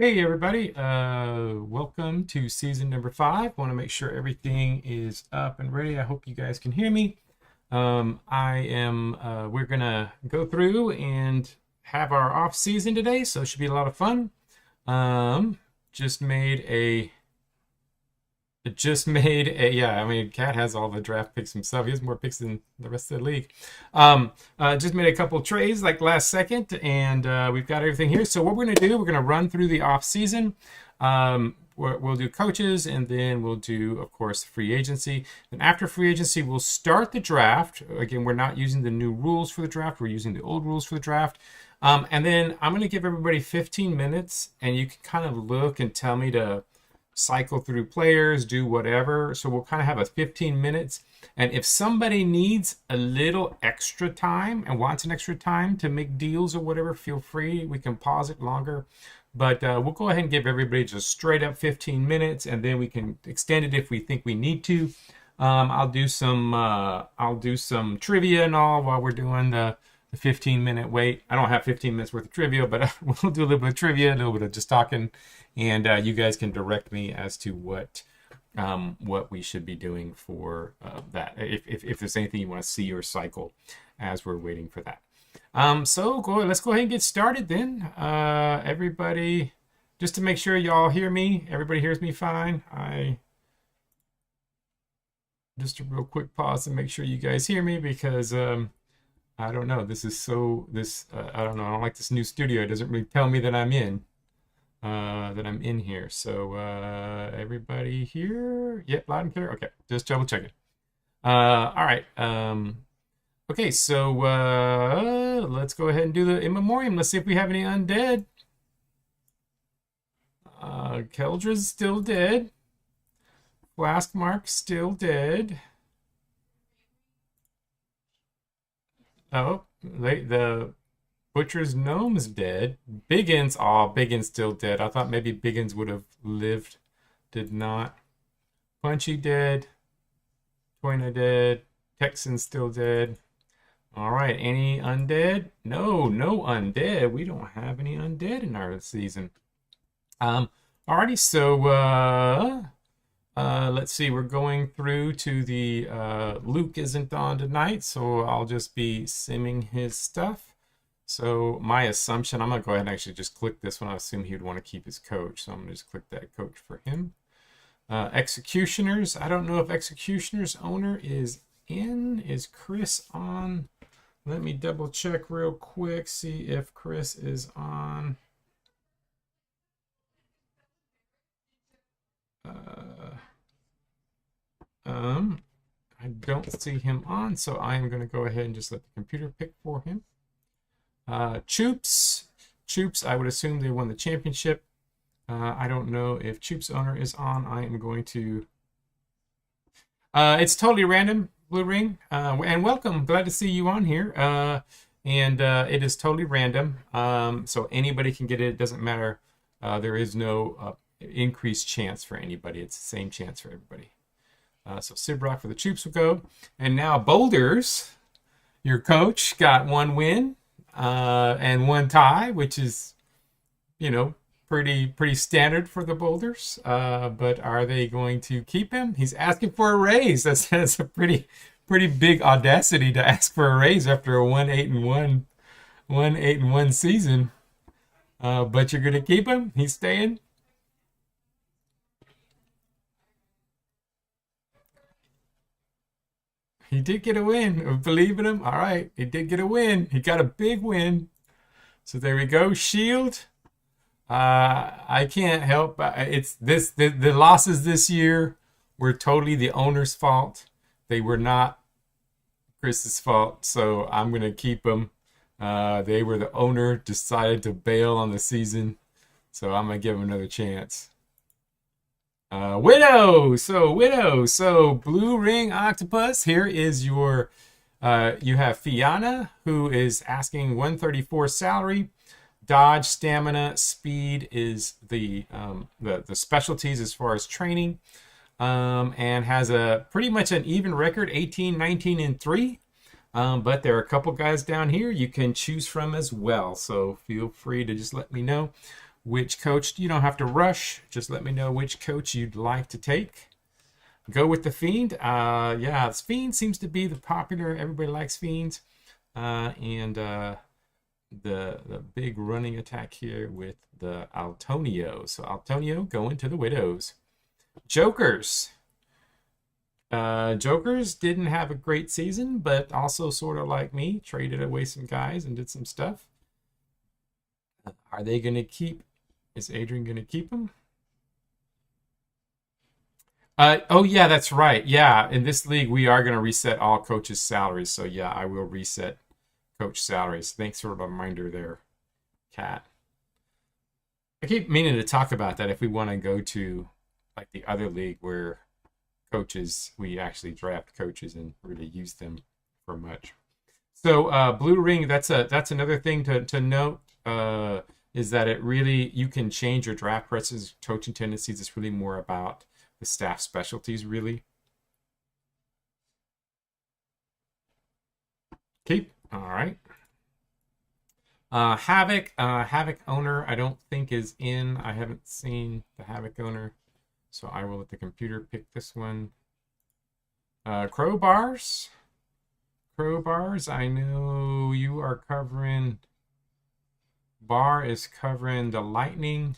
Hey everybody, welcome to season number 5. Want to make sure everything is up and ready. I hope you guys can hear me. We're gonna go through and have our off season today, so it should be a lot of fun. Just made a yeah, I mean, Cat has all the draft picks himself. He has more picks than the rest of the league. Just made a couple trades like last second, and we've got everything here. So what we're going to do, we're going to run through the off season. We'll do coaches, and then we'll do, of course, free agency. And after free agency, we'll start the draft. Again, we're not using the new rules for the draft. We're using the old rules for the draft. And then I'm going to give everybody 15 minutes, and you can kind of look and tell me to cycle through players, do whatever. So we'll kind of have a 15 minutes. And if somebody needs a little extra time and wants an extra time to make deals or whatever, feel free. We can pause it longer. But we'll go ahead and give everybody just straight up 15 minutes, and then we can extend it if we think we need to. I'll do some trivia and all while we're doing the 15-minute wait. I don't have 15 minutes worth of trivia, but we'll do a little bit of trivia, a little bit of just talking, and you guys can direct me as to what we should be doing for that. If there's anything you want to see or cycle as we're waiting for that. So let's go ahead and get started then. Everybody, just to make sure y'all hear me, everybody hears me fine. Just a real quick pause to make sure you guys hear me, because I don't know. I don't know. I don't like this new studio. It doesn't really tell me that I'm in here. So everybody here? Yep, loud and clear. Okay, just double checking. All right. Okay, so let's go ahead and do the in memoriam. Let's see if we have any undead. Keldra's still dead. Flaskmark's still dead. Oh, the Butcher's Gnome's dead. Biggins still dead. I thought maybe Biggins would have lived. Did not. Punchy dead. Toyna dead. Texan's still dead. All right, any undead? No undead. We don't have any undead in our season. Alrighty, so let's see. We're going through to the Luke isn't on tonight, so I'll just be simming his stuff. So my assumption, I'm gonna go ahead and actually just click this one. I assume he would want to keep his coach, so I'm gonna just click that coach for him. Executioners. I don't know if Executioners owner is in. Is Chris on? Let me double check real quick, see if Chris is on. I don't see him on, so I am going to go ahead and just let the computer pick for him. Choops, I would assume they won the championship. I don't know if Choops owner is on. I am going to. It's totally random, Blue Ring, and welcome. Glad to see you on here. It is totally random, so anybody can get it. It doesn't matter. There is no increased chance for anybody. It's the same chance for everybody. So Sibrock for the Choops will go. And now Boulders, your coach, got one win and one tie, which is, pretty standard for the Boulders. But are they going to keep him? He's asking for a raise. That's a pretty big audacity to ask for a raise after a 1-8-1 season. But you're going to keep him? He's staying? He did get a win. Believe in him. All right. He did get a win. He got a big win. So there we go. Shield. I can't help. It's this. The losses this year were totally the owner's fault. They were not Chris's fault. So I'm going to keep them. They were the owner decided to bail on the season. So I'm going to give him another chance. Widow. So Blue Ring Octopus. Here is your. You have Fiona, who is asking 134 salary. Dodge, stamina, speed is the specialties as far as training, and has a pretty much an even record, 18, 19, and 3. But there are a couple guys down here you can choose from as well. So feel free to just let me know. which coach. You don't have to rush. Just let me know which coach you'd like to take. Go with the Fiend. Yeah, Fiend seems to be the popular. Everybody likes Fiends. And the big running attack here with the Altonio. So Altonio going to the Widows. Jokers. Jokers didn't have a great season, but also sort of like me, traded away some guys and did some stuff. Are they going to keep? Is Adrian going to keep them? Oh yeah, that's right. Yeah, in this league we are going to reset all coaches' salaries. So yeah, I will reset coach salaries. Thanks for the reminder there, Kat. I keep meaning to talk about that if we want to go to like the other league where coaches, we actually draft coaches and really use them for much. So blue ring, that's another thing to note, is that it really, you can change your draft presses, coaching tendencies. It's really more about the staff specialties, really. Keep. All right. Havoc owner, I don't think is in. I haven't seen the Havoc owner, so I will let the computer pick this one. Crowbars. I know you are covering. Bar is covering the Lightning.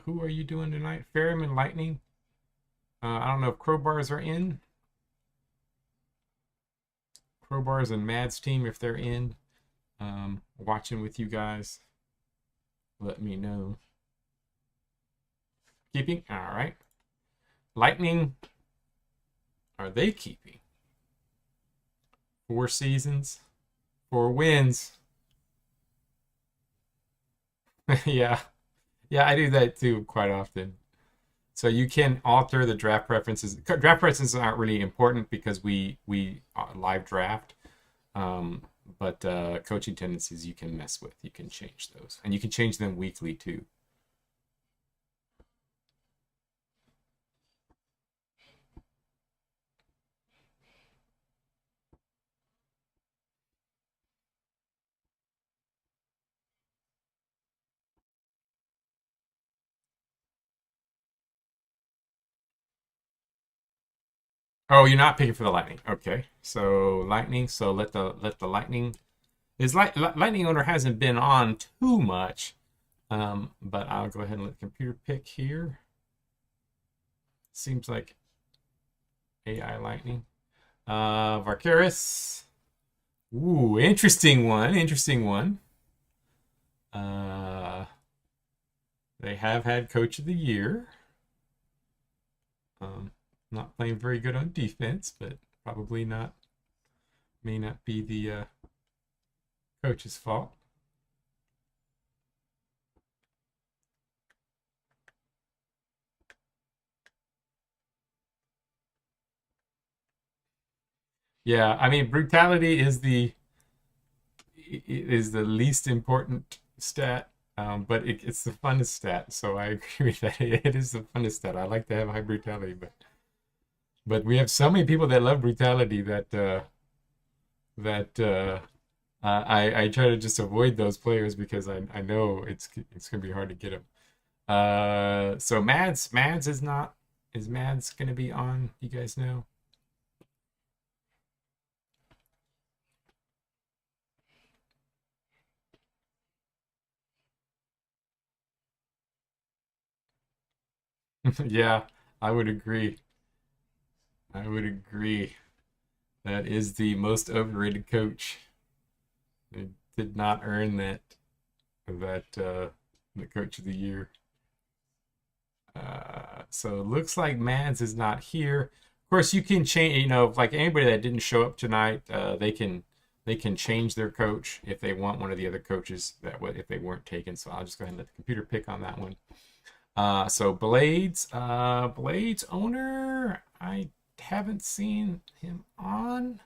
Who are you doing tonight? Ferryman Lightning. I don't know if Crowbars are in. Crowbars and Mads team, if they're in. Watching with you guys. Let me know. Keeping? All right. Lightning. Are they keeping? 4 seasons. 4 wins. Yeah. Yeah, I do that too quite often. So you can alter the draft preferences. Draft preferences aren't really important because we live draft. But coaching tendencies you can mess with. You can change those. And you can change them weekly too. Oh, you're not picking for the Lightning. Okay. So Lightning, so let the Lightning, Lightning owner hasn't been on too much. But I'll go ahead and let the computer pick here. Seems like AI Lightning. Varkaris. Ooh, interesting one. They have had Coach of the Year. Not playing very good on defense, but probably not. May not be the coach's fault. Yeah, I mean, brutality is the least important stat, but it's the funnest stat. So I agree with that. It is the funnest stat. I like to have high brutality, but we have so many people that love brutality that I try to just avoid those players because I know it's gonna be hard to get them. So Mads is not. Is Mads gonna be on? You guys know? Yeah, I would agree. I would agree. That is the most overrated coach. They did not earn that the coach of the year. So it looks like Mads is not here. Of course, you can change. You know, like anybody that didn't show up tonight, they can change their coach if they want one of the other coaches if they weren't taken. So I'll just go ahead and let the computer pick on that one. So Blades owner, I haven't seen him on.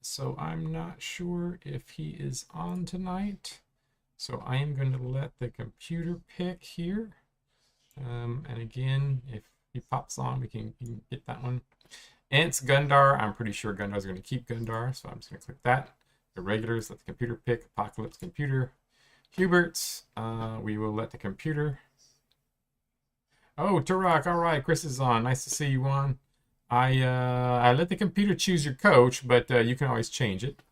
So I'm not sure if he is on tonight. So I am going to let the computer pick here. And again, if he pops on, we can get that one. Ants Gundar, I'm pretty sure Gundar's going to keep Gundar, so I'm just going to click that. Irregulars, let the computer pick. Apocalypse computer. Hubert, we will let the computer. Oh, Turok, all right. Chris is on. Nice to see you on. I let the computer choose your coach, but you can always change it.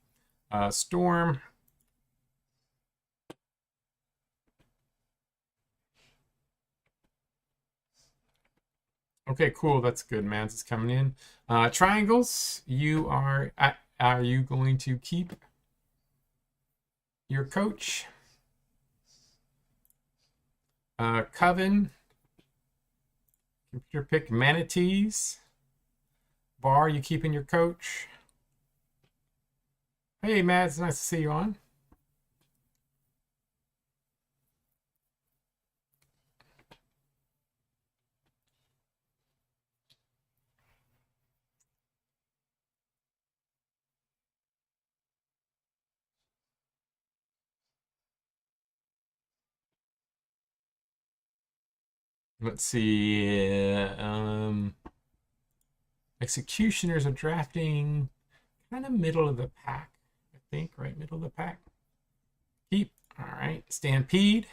Storm. Okay, cool. That's good, man. It's coming in. Triangles. Are you going to keep your coach? Coven. Computer pick manatees. Bar, you keeping your coach? Hey, Matt, it's nice to see you on. Let's see. Executioners are drafting kind of middle of the pack, I think, right? Middle of the pack. Keep. All right. Stampede.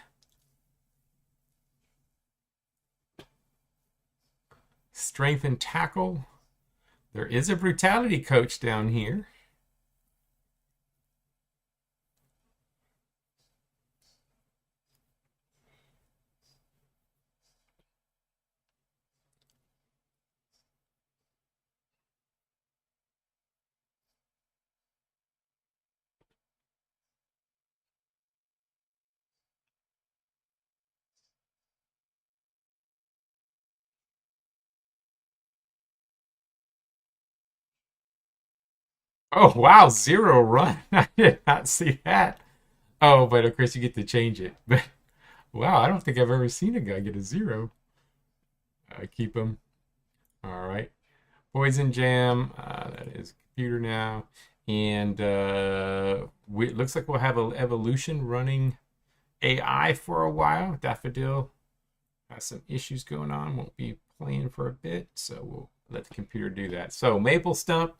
Strength and tackle. There is a brutality coach down here. Oh, wow. 0 run. I did not see that. Oh, but of course you get to change it. But wow, I don't think I've ever seen a guy get a 0. I keep him. All right. Poison Jam. That is computer now. And it looks like we'll have an evolution running AI for a while. Daffodil has some issues going on. Won't be playing for a bit. So we'll let the computer do that. So Maple Stump.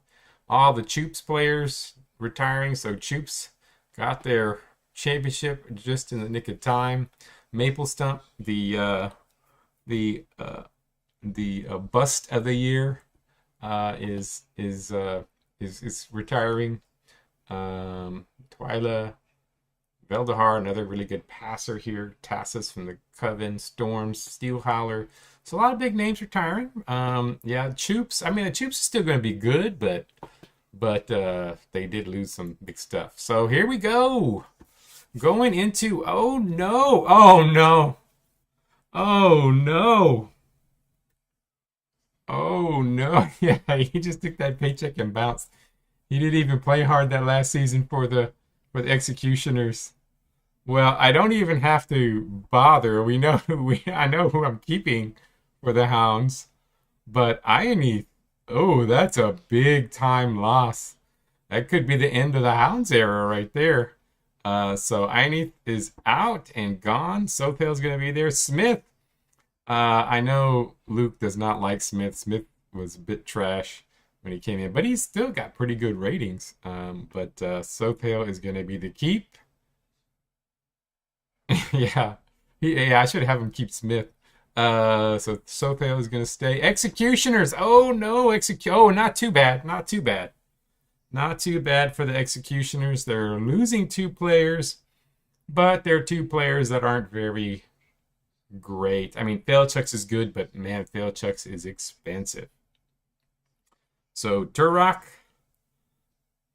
All the Choops players retiring. So Choops got their championship just in the nick of time. Maple Stump, the bust of the year, is retiring. Twyla, Veldahar, another really good passer here. Tassus from the Coven, Storms, Steelhowler. So a lot of big names retiring. Yeah, Choops. I mean, the Choops is still going to be good, but they did lose some big stuff. So here we go. Going into, oh no, oh no, oh no, oh no. Yeah, he just took that paycheck and bounced. He didn't even play hard that last season for the Executioners. Well, I don't even have to bother. I know who I'm keeping for the Hounds, but oh, that's a big time loss. That could be the end of the Hounds era right there. So Einith is out and gone. Sothale's going to be there. Smith. I know Luke does not like Smith. Smith was a bit trash when he came in, but he's still got pretty good ratings. But Sothale is going to be the keep. Yeah. I should have him keep Smith. So Sothale is going to stay. Executioners. Oh, no. Oh, not too bad. Not too bad. Not too bad for the Executioners. They're losing 2 players, but they're 2 players that aren't very great. I mean, Failchucks is good, but man, Failchucks is expensive. So, Turok,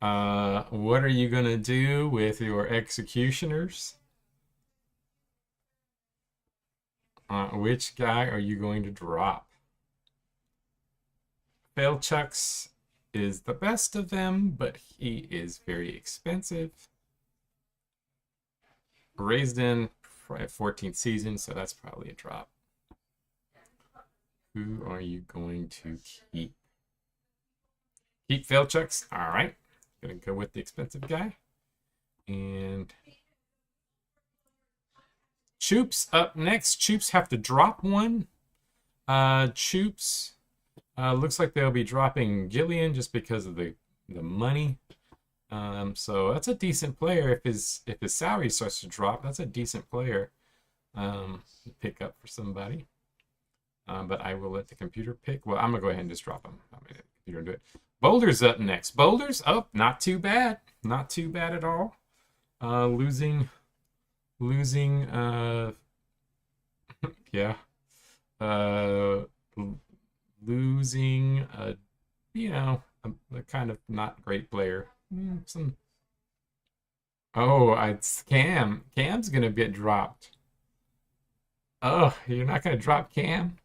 what are you going to do with your Executioners? Which guy are you going to drop? Failchucks is the best of them, but he is very expensive. Raised in 14th season, so that's probably a drop. Who are you going to keep? Keep Failchucks. All right. Gonna go with the expensive guy. And Choops up next. Choops have to drop one. Choops looks like they'll be dropping Gillian just because of the money. So that's a decent player. If his salary starts to drop, that's a decent player to pick up for somebody. But I will let the computer pick. Well, I'm gonna go ahead and just drop him. I'm gonna let the computer do it. Boulder's up next. Boulder's up. Not too bad. Not too bad at all. Losing. Yeah. Uh, Losing. A kind of not great player. Some. Oh, it's Cam. Cam's gonna get dropped. Oh, you're not gonna drop Cam?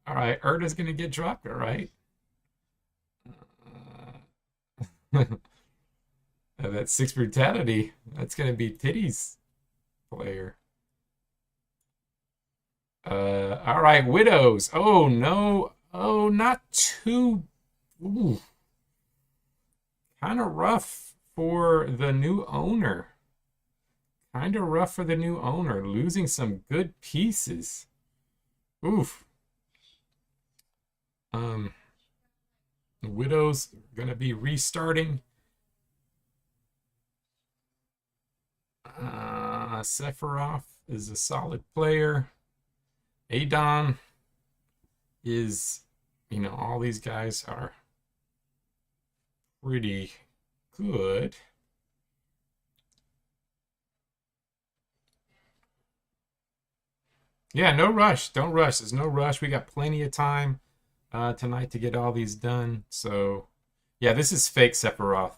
All right, Erda's gonna get dropped. All right. Uh, that six brutality. That's gonna be Titty's player. All right, widows. Oh no. Oh, not too. Ooh, kind of rough for the new owner. Kind of rough for the new owner. Losing some good pieces. Oof. Um, the widows gonna be restarting. Sephiroth is a solid player. Adon is, all these guys are pretty good. Yeah, no rush. Don't rush. There's no rush. We got plenty of time tonight to get all these done. So, yeah, this is fake Sephiroth.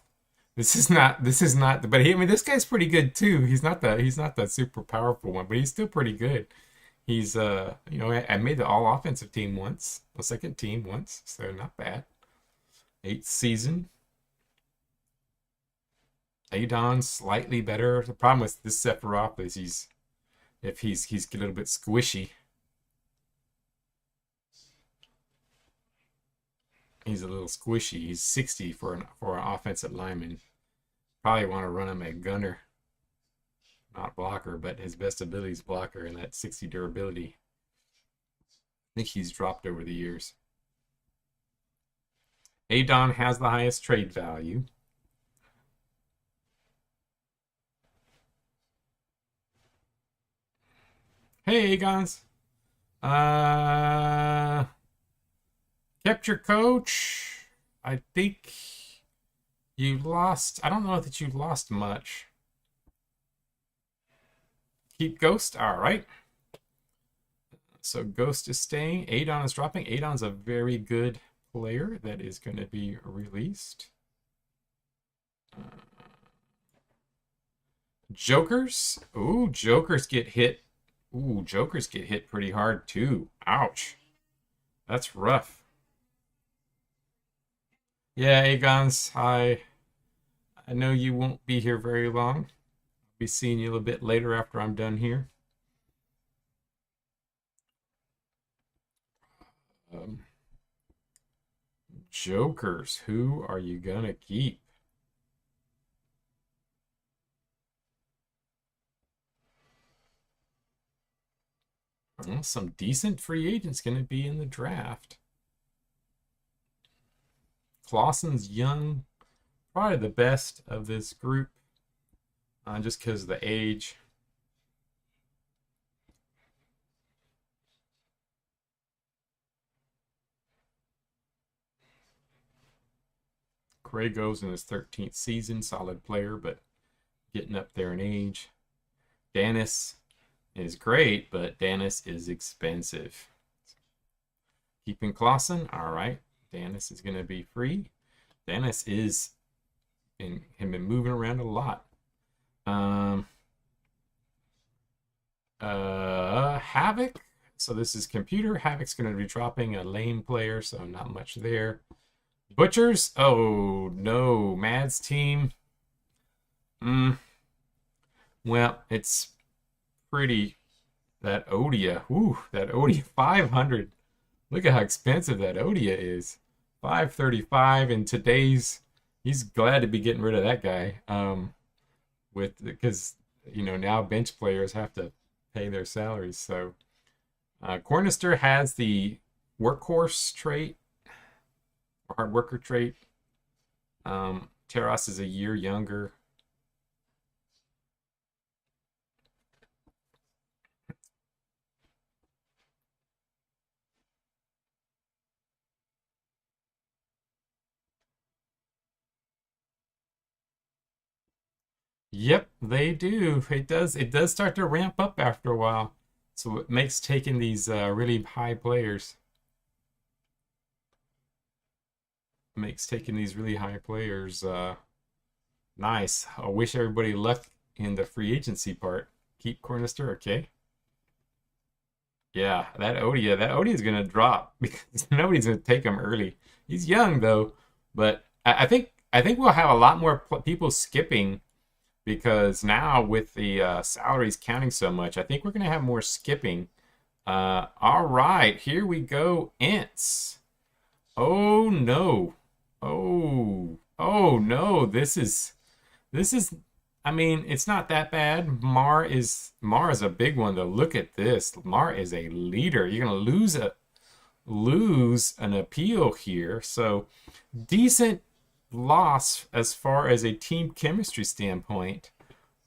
This is not. This is not. But this guy's pretty good too. He's not the super powerful one, but he's still pretty good. He's I made the all offensive team once, the second team once, so not bad. Eighth season. Adon slightly better. The problem with this Sephiroth is he's a little bit squishy. He's a little squishy. He's 60 for an offensive lineman. Probably want to run him at gunner, not blocker, but his best ability is blocker, and that 60 durability. I think he's dropped over the years. Adon has the highest trade value. Hey, Agons. Kept your coach. I think you lost. I don't know that you lost much. Keep Ghost. All right. So Ghost is staying. Adon is dropping. Adon's a very good player that is going to be released. Jokers. Ooh, Jokers get hit. Ooh, Jokers get hit pretty hard too. Ouch. That's rough. Yeah, Agons, I know you won't be here very long. I'll be seeing you a little bit later after I'm done here. Jokers, who are you gonna keep? Well, some decent free agents gonna be in the draft. Clausen's young, probably the best of this group, just because of the age. Gray goes in his 13th season, solid player, but getting up there in age. Danis is great, but Danis is expensive. Keeping Clausen, all right. Danis is going to be free. Danis is been moving around a lot. Havoc. So this is computer. Havoc's going to be dropping a lame player, so not much there. Butchers. Oh no, Mad's team. Well, it's pretty. That Odia. Ooh, that Odia 500. Look at how expensive that Odia is. 535 in today's. He's glad to be getting rid of that guy. Because now bench players have to pay their salaries. So Cornister has the workhorse trait, or hard worker trait. Terras is a year younger. Yep, they do. It does start to ramp up after a while. So it makes taking these really high players nice. I wish everybody luck in the free agency part. Keep Cornister, okay? Yeah, that Odia is gonna drop because nobody's gonna take him early. He's young though, but I think we'll have a lot more people skipping because now with the salaries counting so much, I think we're gonna have more skipping. All right, here we go, Ents. Oh no. Oh no. This is I mean, it's not that bad. Mar is a big one though. Look at this. Mar is a leader. You're gonna lose an appeal here. So decent loss as far as a team chemistry standpoint.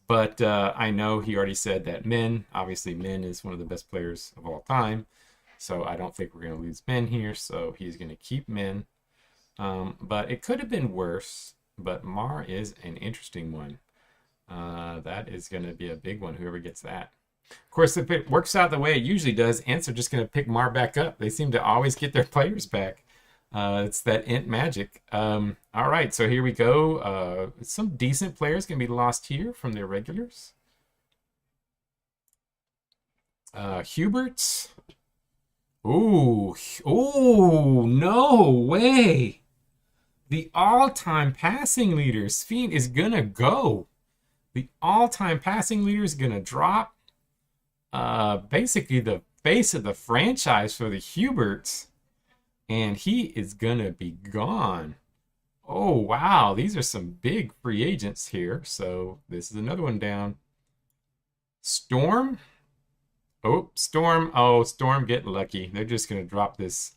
But I know he already said that obviously Min is one of the best players of all time. So I don't think we're going to lose Min here. So he's going to keep Min. But it could have been worse. But Mar is an interesting one. That is going to be a big one, whoever gets that. Of course, if it works out the way it usually does, Ents are just going to pick Mar back up. They seem to always get their players back. It's that Ent magic. All right, so here we go. Some decent players can be lost here from their regulars. Hubert. Ooh, no way. The all-time passing leader, Sphene, is gonna go. The all-time passing leader is gonna drop. Basically the face of the franchise for the Huberts. And he is gonna be gone. Oh, wow. These are some big free agents here. So this is another one down. Storm. Oh, Storm. Oh, Storm getting lucky. They're just going to drop this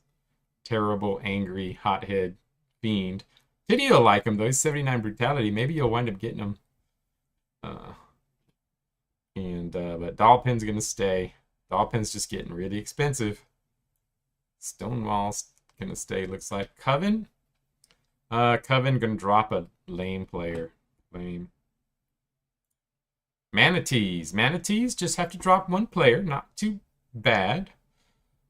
terrible, angry, hothead fiend. Video will like him, though. He's 79 brutality. Maybe you'll wind up getting him. But Dollpin's going to stay. Dollpin's just getting really expensive. Stonewall's going to stay, looks like. Coven. Coven going to drop a lame player. Lame. Manatees. Manatees just have to drop one player. Not too bad.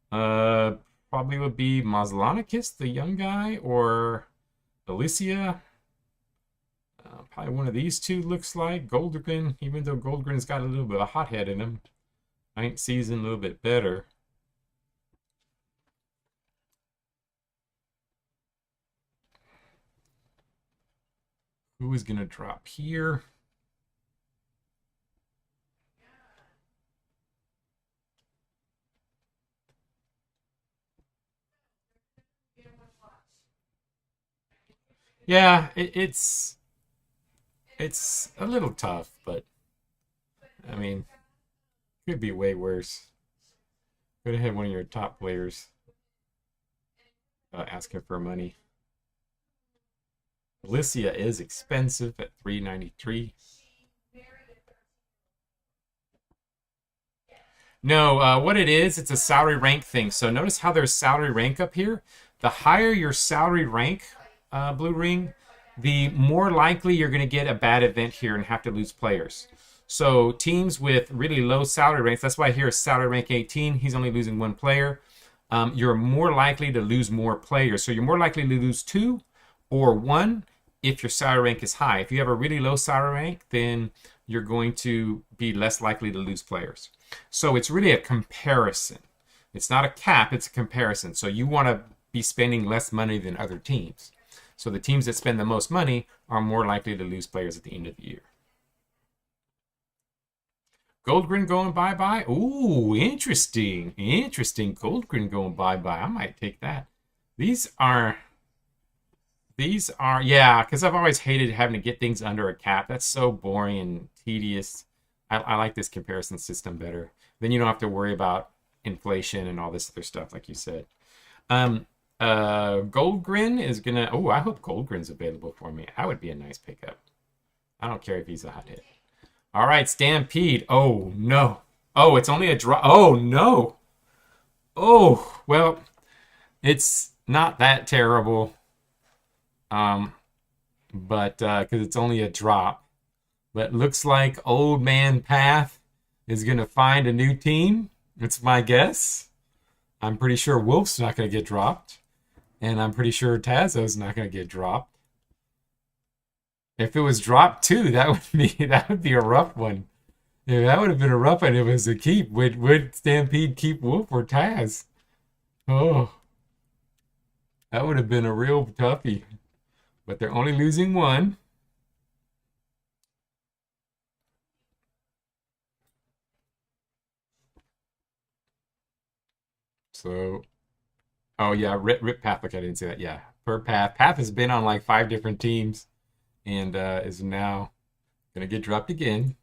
Probably would be Mazlanikis, the young guy, or Alicia. Probably one of these two looks like. Goldgren, even though Goldgren's got a little bit of hothead in him. Ninth season, a little bit better. Who is going to drop here? Yeah, it's a little tough, but I mean, could be way worse. Could have had one of your top players asking for money. Alicia is expensive at 393. No, what it is, it's a salary rank thing. So notice how there's salary rank up here. The higher your salary rank, Blue Ring, the more likely you're going to get a bad event here and have to lose players. So teams with really low salary ranks, that's why here is salary rank 18. He's only losing one player. You're more likely to lose more players. So you're more likely to lose 2 or 1 if your salary rank is high. If you have a really low salary rank, then you're going to be less likely to lose players. So it's really a comparison. It's not a cap, it's a comparison. So you want to be spending less money than other teams. So the teams that spend the most money are more likely to lose players at the end of the year. Goldgren going bye-bye. Ooh, interesting. Interesting. Goldgren going bye-bye. I might take that. These are, yeah, because I've always hated having to get things under a cap. That's so boring and tedious. I like this comparison system better. Then you don't have to worry about inflation and all this other stuff, like you said. Goldgren is gonna. Oh, I hope Goldgren's available for me. That would be a nice pickup. I don't care if he's a hot hit. All right, Stampede. Oh no. Oh, it's only a draw. Oh no. Oh well, it's not that terrible. But because it's only a drop. But looks like Old Man Path is gonna find a new team. It's my guess. I'm pretty sure Wolf's not gonna get dropped. And I'm pretty sure Tazo's not going to get dropped. If it was dropped too, that would be a rough one. Yeah, that would have been a rough one. If it was a keep. Would Stampede keep Wolf or Taz? Oh, that would have been a real toughie. But they're only losing one. So, oh yeah, Rip Path. Look, I didn't say that. Yeah, per Path. Path has been on like 5 different teams, and is now gonna get dropped again.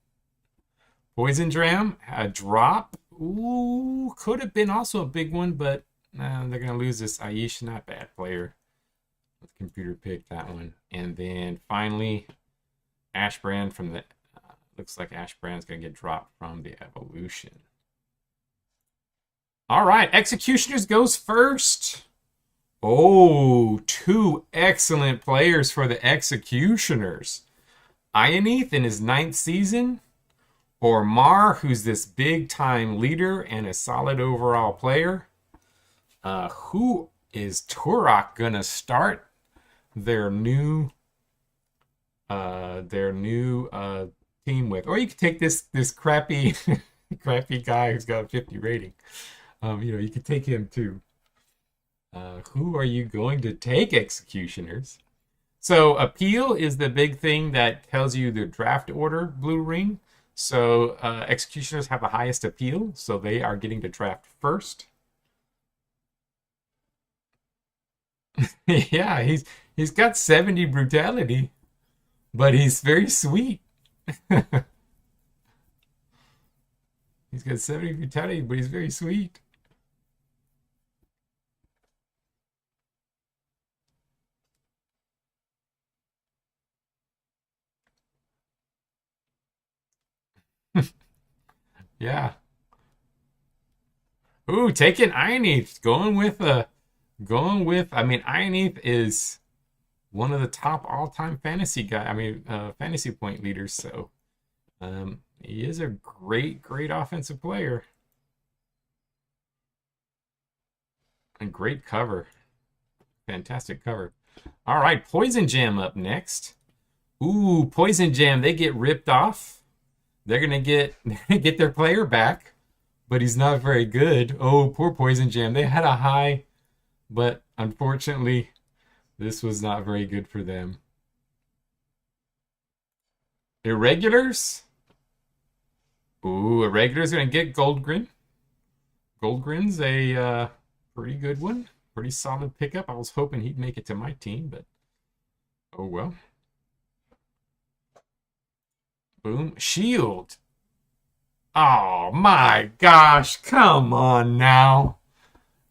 Poison Dram, a drop. Ooh, could have been also a big one, but they're gonna lose this Aish. Not bad player. The computer picked that one, and then finally, Ashbrand from the. Looks like Ashbrand's gonna get dropped from the Evolution. All right, Executioners goes first. Oh, 2 excellent players for the Executioners. Ioneth in his 9th season, or Mar, who's this big-time leader and a solid overall player. Who is Turok gonna start their new team with? Or you could take this crappy crappy guy who's got a 50 rating. You could take him too. Who are you going to take, Executioners? So appeal is the big thing that tells you the draft order, Blue Ring. So Executioners have the highest appeal, so they are getting to draft first. Yeah, he's got 70 brutality, but he's very sweet. He's got 70 brutality, but he's very sweet. Yeah. Ooh, taking Ioneth. I mean, Ioneth is one of the top all-time fantasy point leaders. So, he is a great offensive player. And great cover. Fantastic cover. All right, Poison Jam up next. Ooh, Poison Jam, they get ripped off. They're gonna get their player back, but he's not very good. Oh, poor Poison Jam. They had a high, but unfortunately, this was not very good for them. Irregulars. Ooh, Irregulars gonna get Goldgren. Goldgren's a pretty good one. Pretty solid pickup. I was hoping he'd make it to my team, but oh well. Boom. Shield. Oh my gosh. Come on now.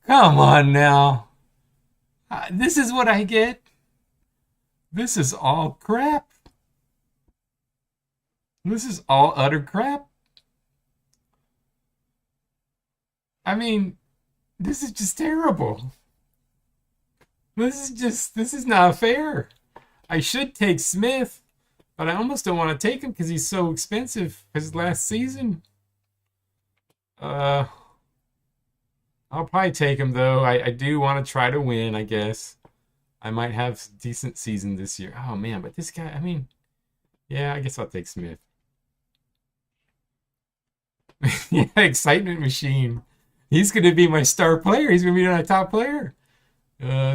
Come on now. This is what I get. This is all crap. This is all utter crap. I mean, this is just terrible. This is not fair. I should take Smith, but I almost don't want to take him because he's so expensive his last season. I'll probably take him though. I do want to try to win, I guess. I might have a decent season this year. Oh man, but this guy, I mean, yeah, I guess I'll take Smith. Yeah, excitement machine. He's going to be my star player. He's going to be my top player.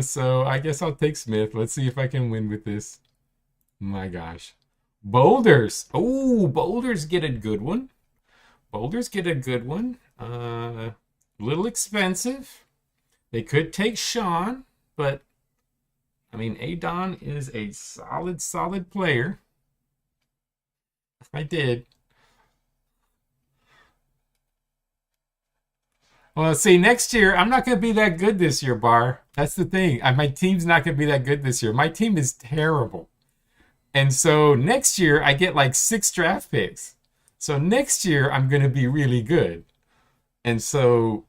So I guess I'll take Smith. Let's see if I can win with this. My gosh. Boulders. Oh, Boulders get a good one. Boulders get a good one. Little expensive. They could take Sean, but I mean, Adon is a solid player. I did. Well, see, next year I'm not going to be that good this year, Bar. That's the thing. My team's not going to be that good this year. My team is terrible. And so next year I get like 6 draft picks. So next year I'm going to be really good. And so,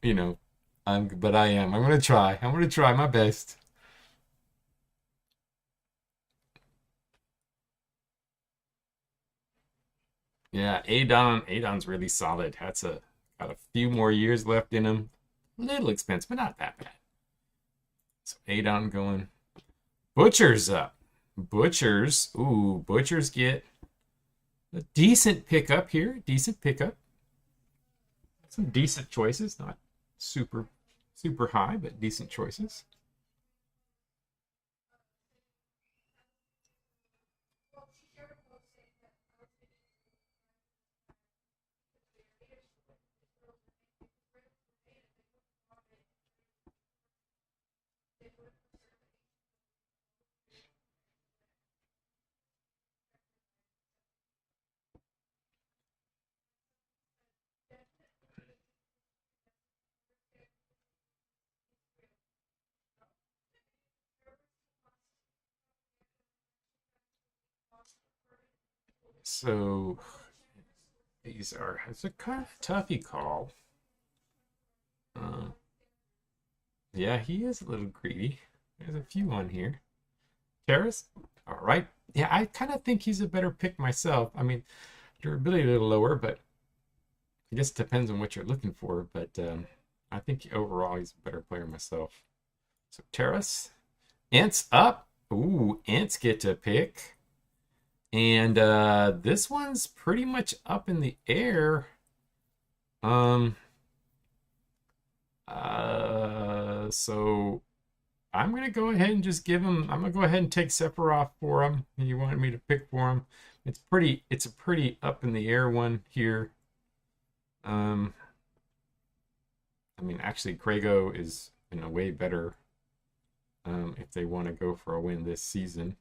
you know, but I am. I'm going to try. I'm going to try my best. Yeah, Adon's really solid. That's a got a few more years left in him. A little expensive, but not that bad. So Adon going. Butcher's up. Butchers. Ooh, Butchers get a decent pickup here. Decent pickup. Some decent choices. Not super, super high, but decent choices. So it's a kind of toughy call. Uh, yeah, he is a little greedy. There's a few on here. Terrace? All right. Yeah, I kind of think he's a better pick myself. I mean, durability a little lower, but I guess it depends on what you're looking for. But I think overall he's a better player myself. So Terrace. Ants up. Ooh, Ants get to pick. And this one's pretty much up in the air. Um, so I'm gonna go ahead and just give him. I'm gonna go ahead and take Sephiroth for him. He wanted me to pick for him. It's a pretty up in the air one here. Um, I mean, actually, Krago is in a way better. If they want to go for a win this season.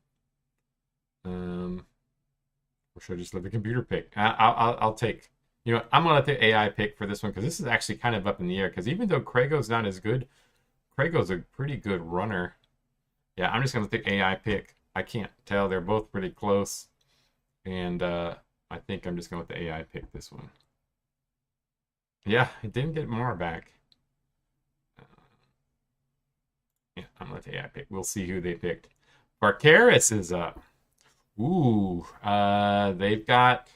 Or should I just let the computer pick? I'll take. You know, I'm gonna let the AI pick for this one because this is actually kind of up in the air. Because even though Krago's not as good, Krago's a pretty good runner. Yeah, I'm just gonna take AI pick. I can't tell. They're both pretty close, and I think I'm just gonna let the AI pick this one. Yeah, it didn't get Mar back. Yeah, I'm gonna let the AI pick. We'll see who they picked. Barcaris is up. Ooh, they've got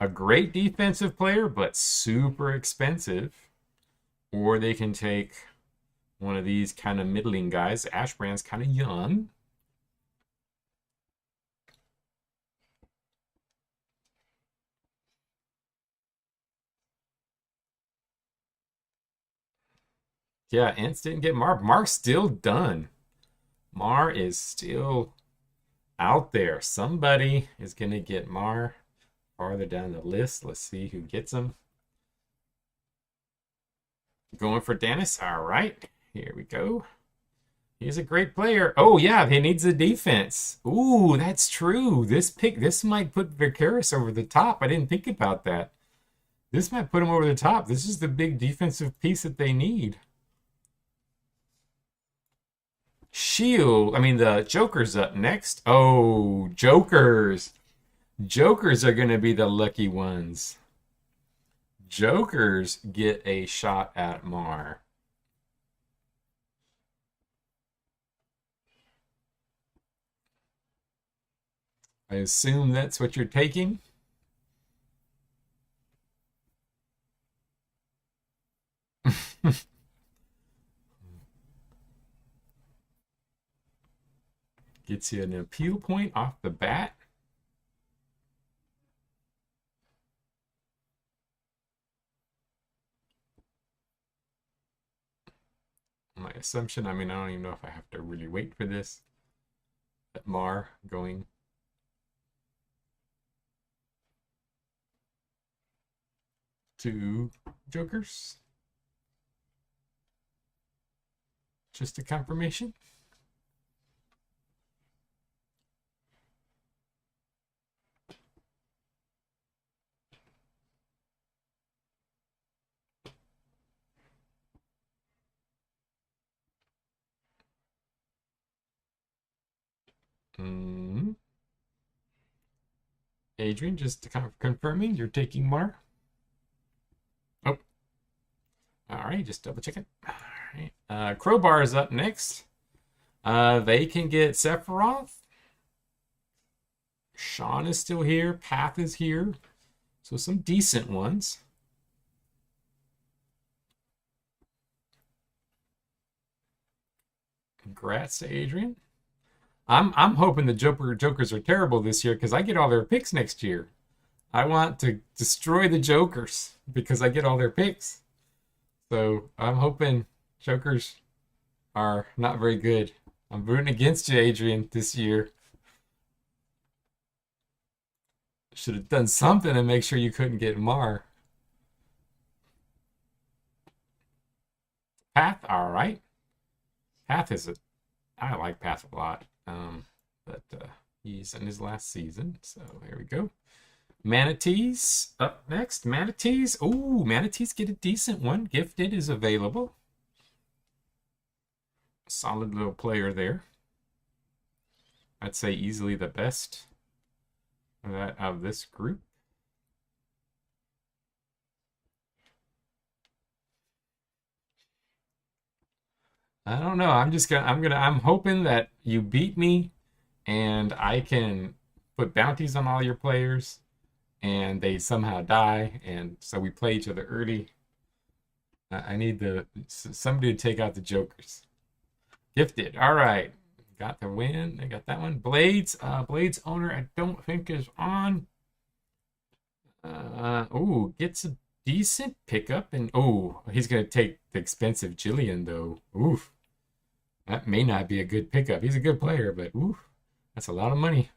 a great defensive player, but super expensive. Or they can take one of these kind of middling guys. Ashbrand's kind of young. Yeah, Ents didn't get Mar. Mar's still done. Mar is still out there. Somebody is going to get Mar farther down the list. Let's see who gets him. Going for Dennis. All right. Here we go. He's a great player. Oh, yeah, he needs a defense. Ooh, that's true. This might put Vicaris over the top. I didn't think about that. This might put him over the top. This is the big defensive piece that they need. Shield. I mean, the Joker's up next. Oh, Jokers. Jokers are going to be the lucky ones. Jokers get a shot at Mar. I assume that's what you're taking. Gets you an appeal point off the bat. My assumption, I mean, I don't even know if I have to really wait for this. But Mar going. To Jokers. Just a confirmation. Mm. Adrian, just confirming you're taking Mar. Oh, all right, just double check it. All right. Crowbar is up next. They can get Sephiroth. Sean is still here. Path is here. So some decent ones. Congrats to Adrian. I'm hoping the Jokers are terrible this year because I get all their picks next year. I want to destroy the Jokers because I get all their picks. So I'm hoping Jokers are not very good. I'm rooting against you, Adrian, this year. Should have done something to make sure you couldn't get Mar. Path, all right. Path is I like Path a lot. But he's in his last season, so here we go. Manatees up next. Manatees. Oh, Manatees get a decent one. Gifted is available. Solid little player there. I'd say easily the best out of this group. I don't know. I'm hoping that you beat me and I can put bounties on all your players and they somehow die, and so we play each other early. I need somebody to take out the Jokers. Gifted. All right. Got the win. I got that one. Blades. Blades owner I don't think is on. Gets a decent pickup, and he's gonna take the expensive Jillian though. Oof. That may not be a good pickup. He's a good player, but oof, that's a lot of money.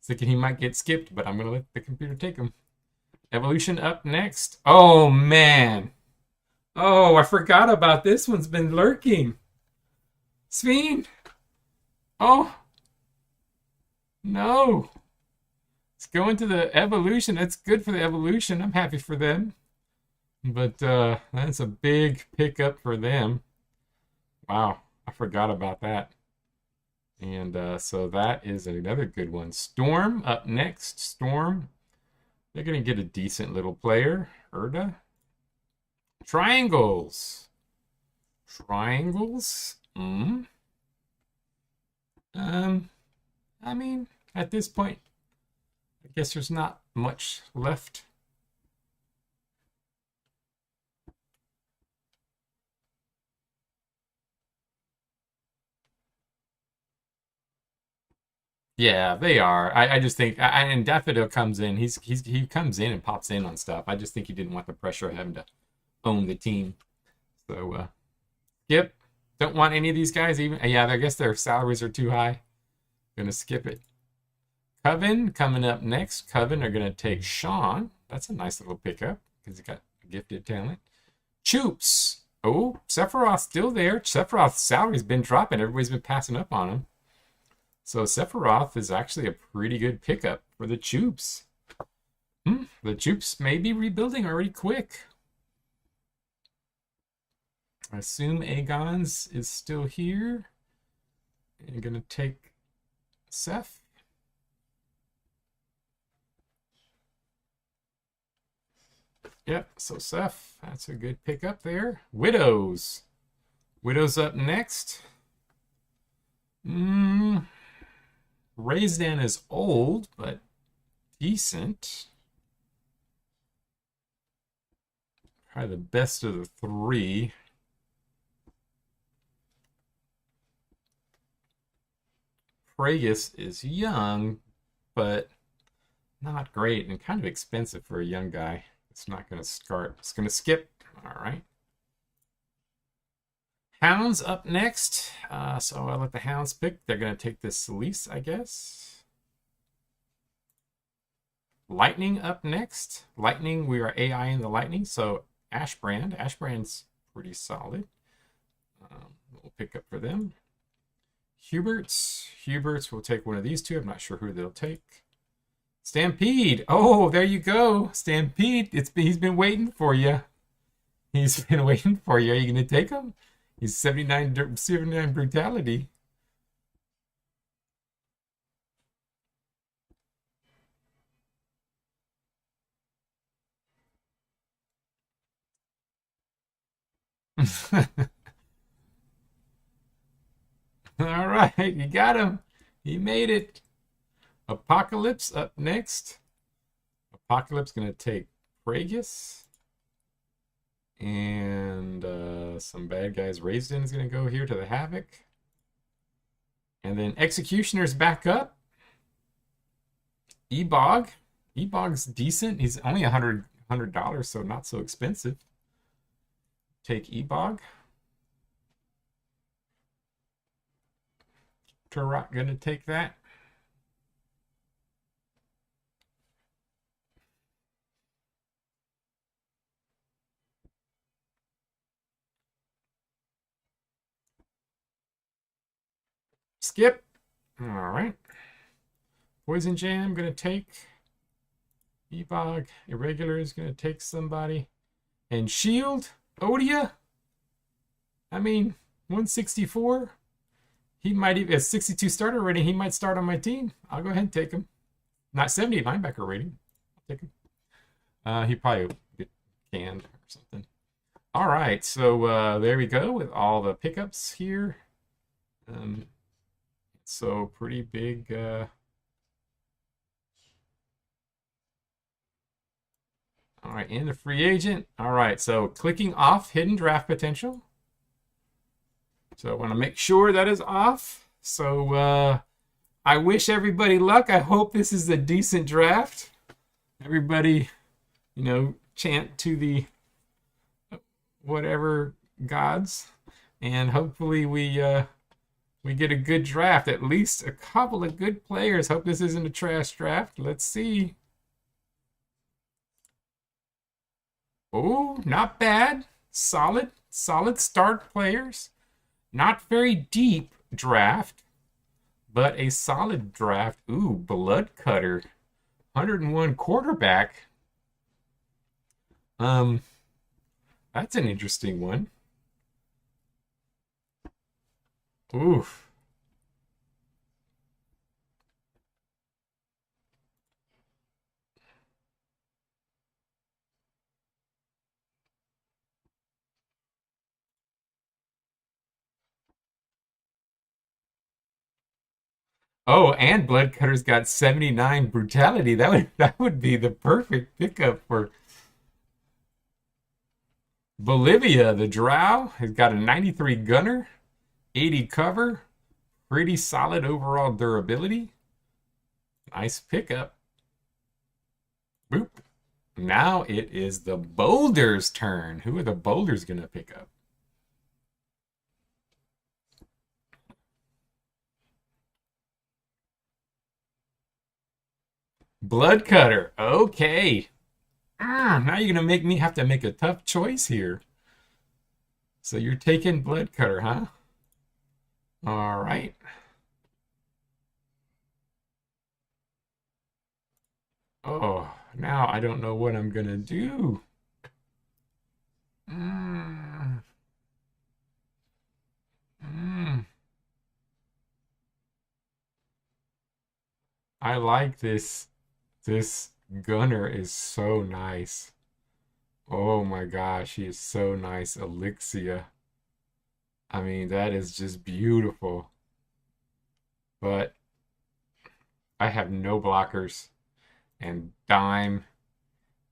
Thinking he might get skipped, but I'm gonna let the computer take him. Evolution up next. Oh man. Oh, I forgot about this one's been lurking. Sveen. Oh. No. It's going to the evolution. That's good for the evolution. I'm happy for them. But that's a big pickup for them. Wow. I forgot about that. And so that is another good one. Storm up next. Storm. They're going to get a decent little player. Erda. Triangles. Triangles. I mean, at this point, I guess there's not much left. Yeah, they are. I just think, and Daffodil comes in. He comes in and pops in on stuff. I just think he didn't want the pressure of having to own the team. So, skip. Don't want any of these guys even. Yeah, I guess their salaries are too high. Gonna skip it. Coven coming up next. Coven are gonna take Sean. That's a nice little pickup because he got a gifted talent. Choops. Oh, Sephiroth's still there. Sephiroth's salary's been dropping. Everybody's been passing up on him. So Sephiroth is actually a pretty good pickup for the Choops. The Choops may be rebuilding already quick. I assume Aegon's is still here. I'm going to take Seth. Yep, so Seth, that's a good pickup there. Widows. Widows up next. Raisdan is old, but decent. Probably the best of the three. Pragus is young, but not great and kind of expensive for a young guy. It's not going to start. It's going to skip. All right. Hounds up next. So I'll let the Hounds pick. They're going to take this Celise, I guess. Lightning up next. Lightning, we are AI in the Lightning. So Ashbrand. Ashbrand's pretty solid. We'll pick up for them. Huberts. Huberts will take one of these two. I'm not sure who they'll take. Stampede. Oh, there you go. Stampede. He's been waiting for you. He's been waiting for you. Are you going to take him? He's 79 brutality. All right, you got him. He made it. Apocalypse up next. Apocalypse gonna take Pragus. And some bad guys raised in is gonna go here to the Havoc. And then Executioner's back up. Ebog. Ebog's decent. He's only $100, so not so expensive. Take Ebog. Turok gonna take that. Skip. All right. Poison Jam gonna take. Ebog. Irregular is gonna take somebody. And Shield. Odia. I mean, 164. He might even, a 62 starter rating, he might start on my team. I'll go ahead and take him. Not 78 linebacker rating. I'll take him. He probably will get canned or something. All right, so there we go with all the pickups here. So pretty big. All right, and the free agent. All right, so clicking off hidden draft potential. So I want to make sure that is off. So I wish everybody luck. I hope this is a decent draft. Everybody, chant to the whatever gods, and hopefully we get a good draft. At least a couple of good players. Hope this isn't a trash draft. Let's see. Oh, not bad. Solid start players. Not very deep draft, but a solid draft. Ooh, Blood Cutter. 101 quarterback. That's an interesting one. Oof. Oh, and Blood Cutter's got 79 brutality. That would be the perfect pickup for Bolivia. The Drow has got a 93 gunner, 80 cover, pretty solid overall durability. Nice pickup. Boop. Now it is the Boulders' turn. Who are the Boulders gonna pick up? Blood Cutter. Okay. Now you're gonna make me have to make a tough choice here. So you're taking Blood Cutter, huh? All right. Oh, now I don't know what I'm gonna do. Mm. Mm. I like this. This gunner is so nice. Oh my gosh, he is so nice. Elixia. I mean, that is just beautiful. But I have no blockers, and Dime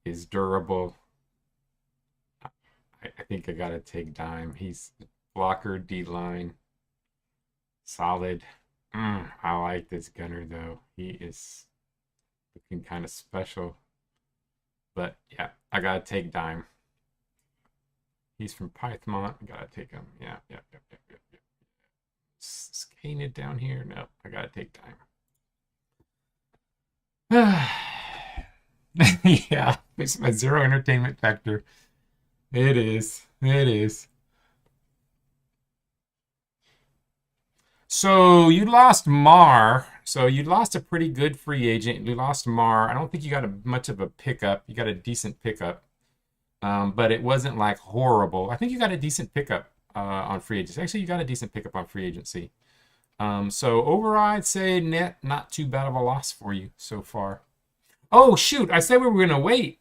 is durable. I think I gotta take Dime. He's blocker, D-line, solid. I like this gunner though. He is looking kind of special. But yeah, I gotta take Dime. He's from Pythmont. I gotta take him. Yeah. Scanning it down here. No, I gotta take Dime. Yeah, it's my zero entertainment factor. It is. It is. So you lost Mar. So you lost a pretty good free agent. You lost Mar. I don't think you got much of a pickup. You got a decent pickup, but it wasn't like horrible. I think you got a decent pickup on free agency. Actually, you got a decent pickup on free agency. So overall, I'd say net not too bad of a loss for you so far. Oh shoot! I said we were gonna wait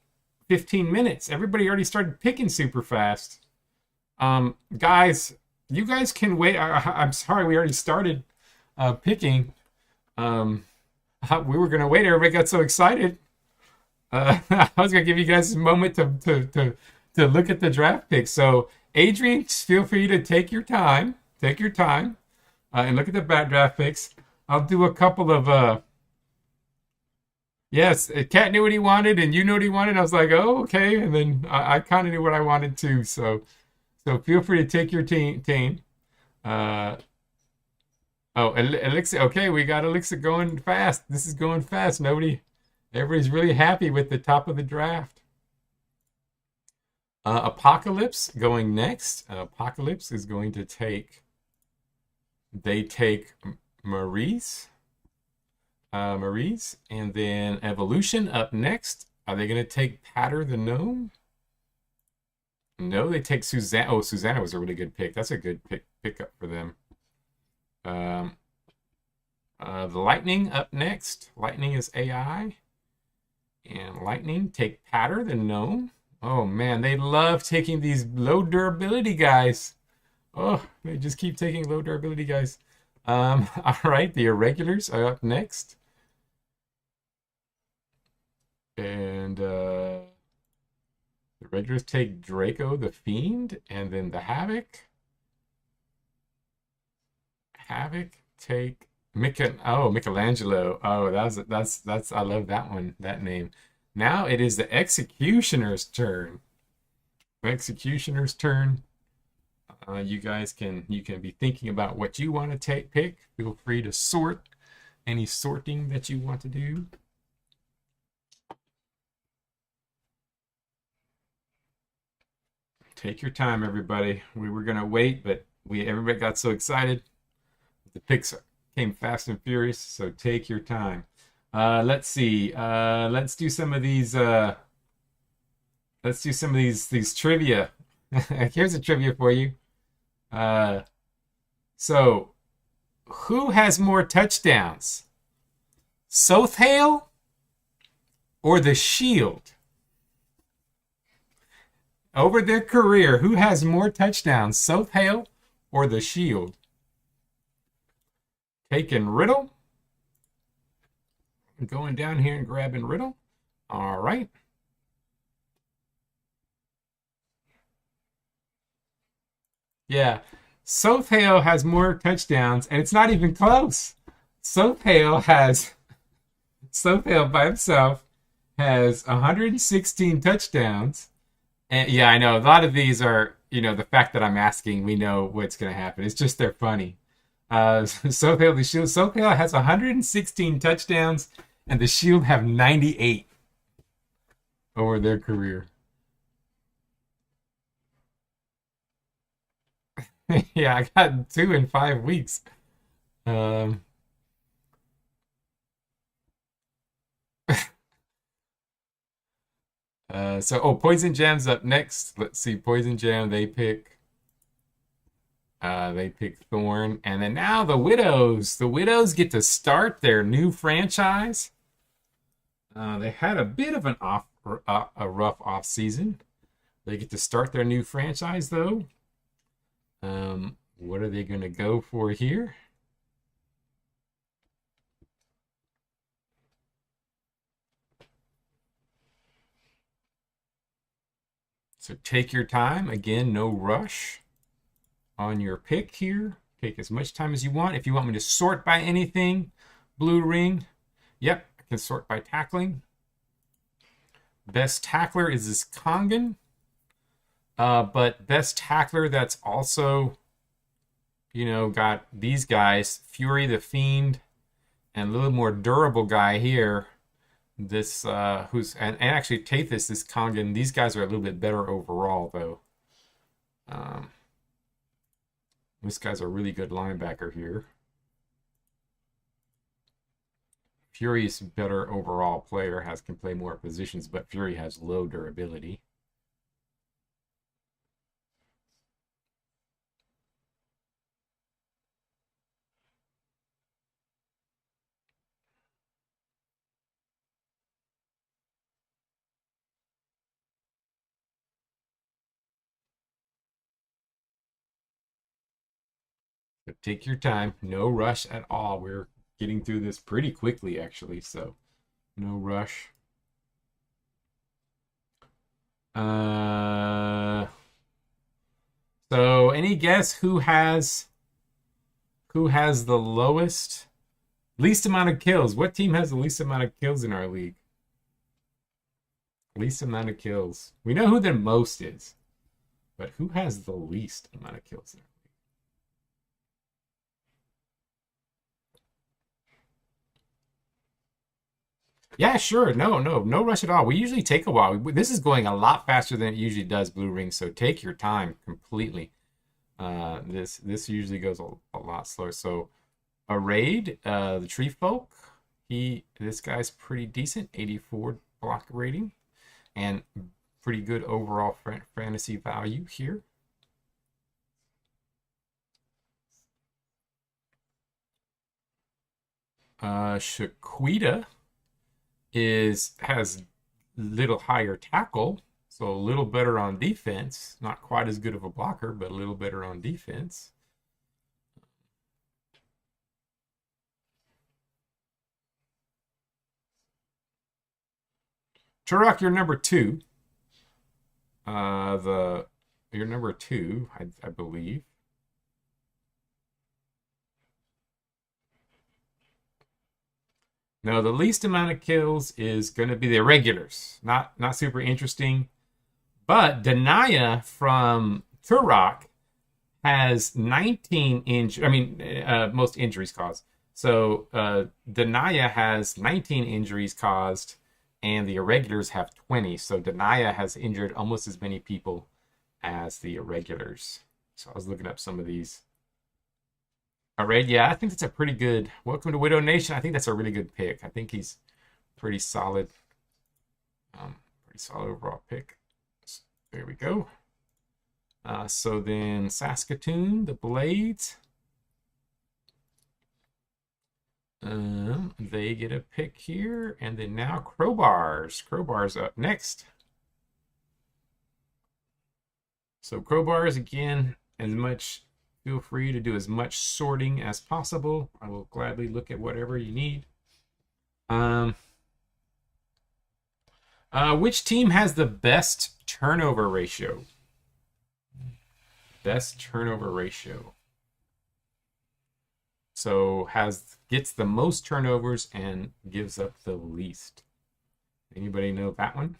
15 minutes. Everybody already started picking super fast. Guys, you guys can wait. I'm sorry, we already started picking. Um, we were gonna wait. Everybody got so excited. I was gonna give you guys a moment to look at the draft picks. So, Adrian, feel free to take your time. Take your time and look at the draft picks. I'll do a couple of yes. Cat knew what he wanted, and you knew what he wanted. I was like, oh, okay. And then I kind of knew what I wanted too. So feel free to take your team. Uh, oh, Elixir. Okay, we got Elixir going fast. This is going fast. Everybody's really happy with the top of the draft. Apocalypse going next. Apocalypse is going to take. They take Maurice. Maurice, and then Evolution up next. Are they going to take Patter the Gnome? No, they take Suzanne. Oh, Susanna was a really good pick. That's a good pickup for them. Um, the Lightning up next. Lightning is AI. And Lightning take Patter the Gnome. Oh man, they love taking these low durability guys. Oh, they just keep taking low durability guys. All right, the Irregulars are up next. And the Regulars take Draco the Fiend, and then the Havoc. Havoc take Michelangelo. Oh, that's I love that one, that name. Now it is the Executioner's turn. Executioner's turn. You guys can be thinking about what you want to pick. Feel free to sort any sorting that you want to do. Take your time, everybody. We were gonna wait, but everybody got so excited. The picks came fast and furious, so take your time. Let's see. Let's do some of these. Let's do some of these trivia. Here's a trivia for you. Uh, so, who has more touchdowns, Sothale or the Shield? Over their career, who has more touchdowns, Sothale or the Shield? Taking Riddle. Going down here and grabbing Riddle. All right. Yeah. Sothale has more touchdowns, and it's not even close. Sothale by himself has 116 touchdowns. And yeah, I know a lot of these are, the fact that I'm asking, we know what's going to happen. It's just they're funny. Sothale, the Shield. Sothale has 116 touchdowns, and the Shield have 98 over their career. Yeah, I got 2 in 5 weeks. Um, Poison Jam's up next. Let's see, Poison Jam. They pick Thorn, and then now the Widows. The Widows get to start their new franchise. They had a bit of a rough off season. They get to start their new franchise though. What are they going to go for here? So take your time. Again, no rush on your pick here. Take as much time as you want. If you want me to sort by anything, blue ring. Yep, I can sort by tackling. Best tackler is this Kongan. But best tackler that's also, got these guys, Fury the Fiend, and a little more durable guy here. This and actually Tathis, this Kongan, these guys are a little bit better overall though. This guy's a really good linebacker here. Fury's better overall player, can play more positions, but Fury has low durability. But take your time. No rush at all. We're getting through this pretty quickly, actually. So no rush. So any guess who has the least amount of kills? What team has the least amount of kills in our league? Least amount of kills. We know who the most is, but who has the least amount of kills in our league? Yeah, sure. No rush at all. We usually take a while. This is going a lot faster than it usually does, Blue Ring. So take your time completely. This usually goes a lot slower. So a raid, the Tree Folk. This guy's pretty decent, 84 block rating, and pretty good overall fantasy value here. Shaquita has little higher tackle, so a little better on defense. Not quite as good of a blocker, but a little better on defense. Turok, you're number 2. You're number 2, I believe. No, the least amount of kills is going to be the irregulars. Not super interesting. But Denia from Turok has 19 most injuries caused. So Denia has 19 injuries caused, and the irregulars have 20. So Denia has injured almost as many people as the irregulars. So I was looking up some of these. All right, yeah, I think that's a pretty good. Welcome to Widow Nation. I think that's a really good pick. I think he's pretty solid. Pretty solid overall pick. So there we go. So then Saskatoon, the Blades. They get a pick here, and then now Crowbars. Crowbars up next. So Crowbars again, feel free to do as much sorting as possible. I will gladly look at whatever you need. Which team has the best turnover ratio? Best turnover ratio. So gets the most turnovers and gives up the least. Anybody know that one?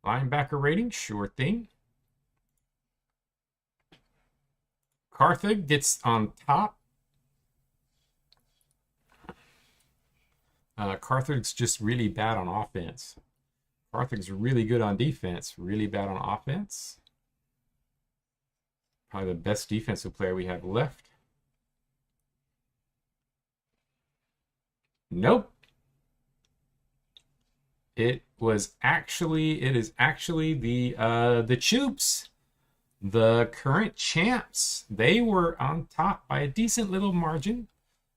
Linebacker rating, sure thing. Carthage gets on top. Carthage's just really bad on offense. Carthage's really good on defense, really bad on offense. Probably the best defensive player we have left. Nope. It is actually the Choops. The current champs, they were on top by a decent little margin.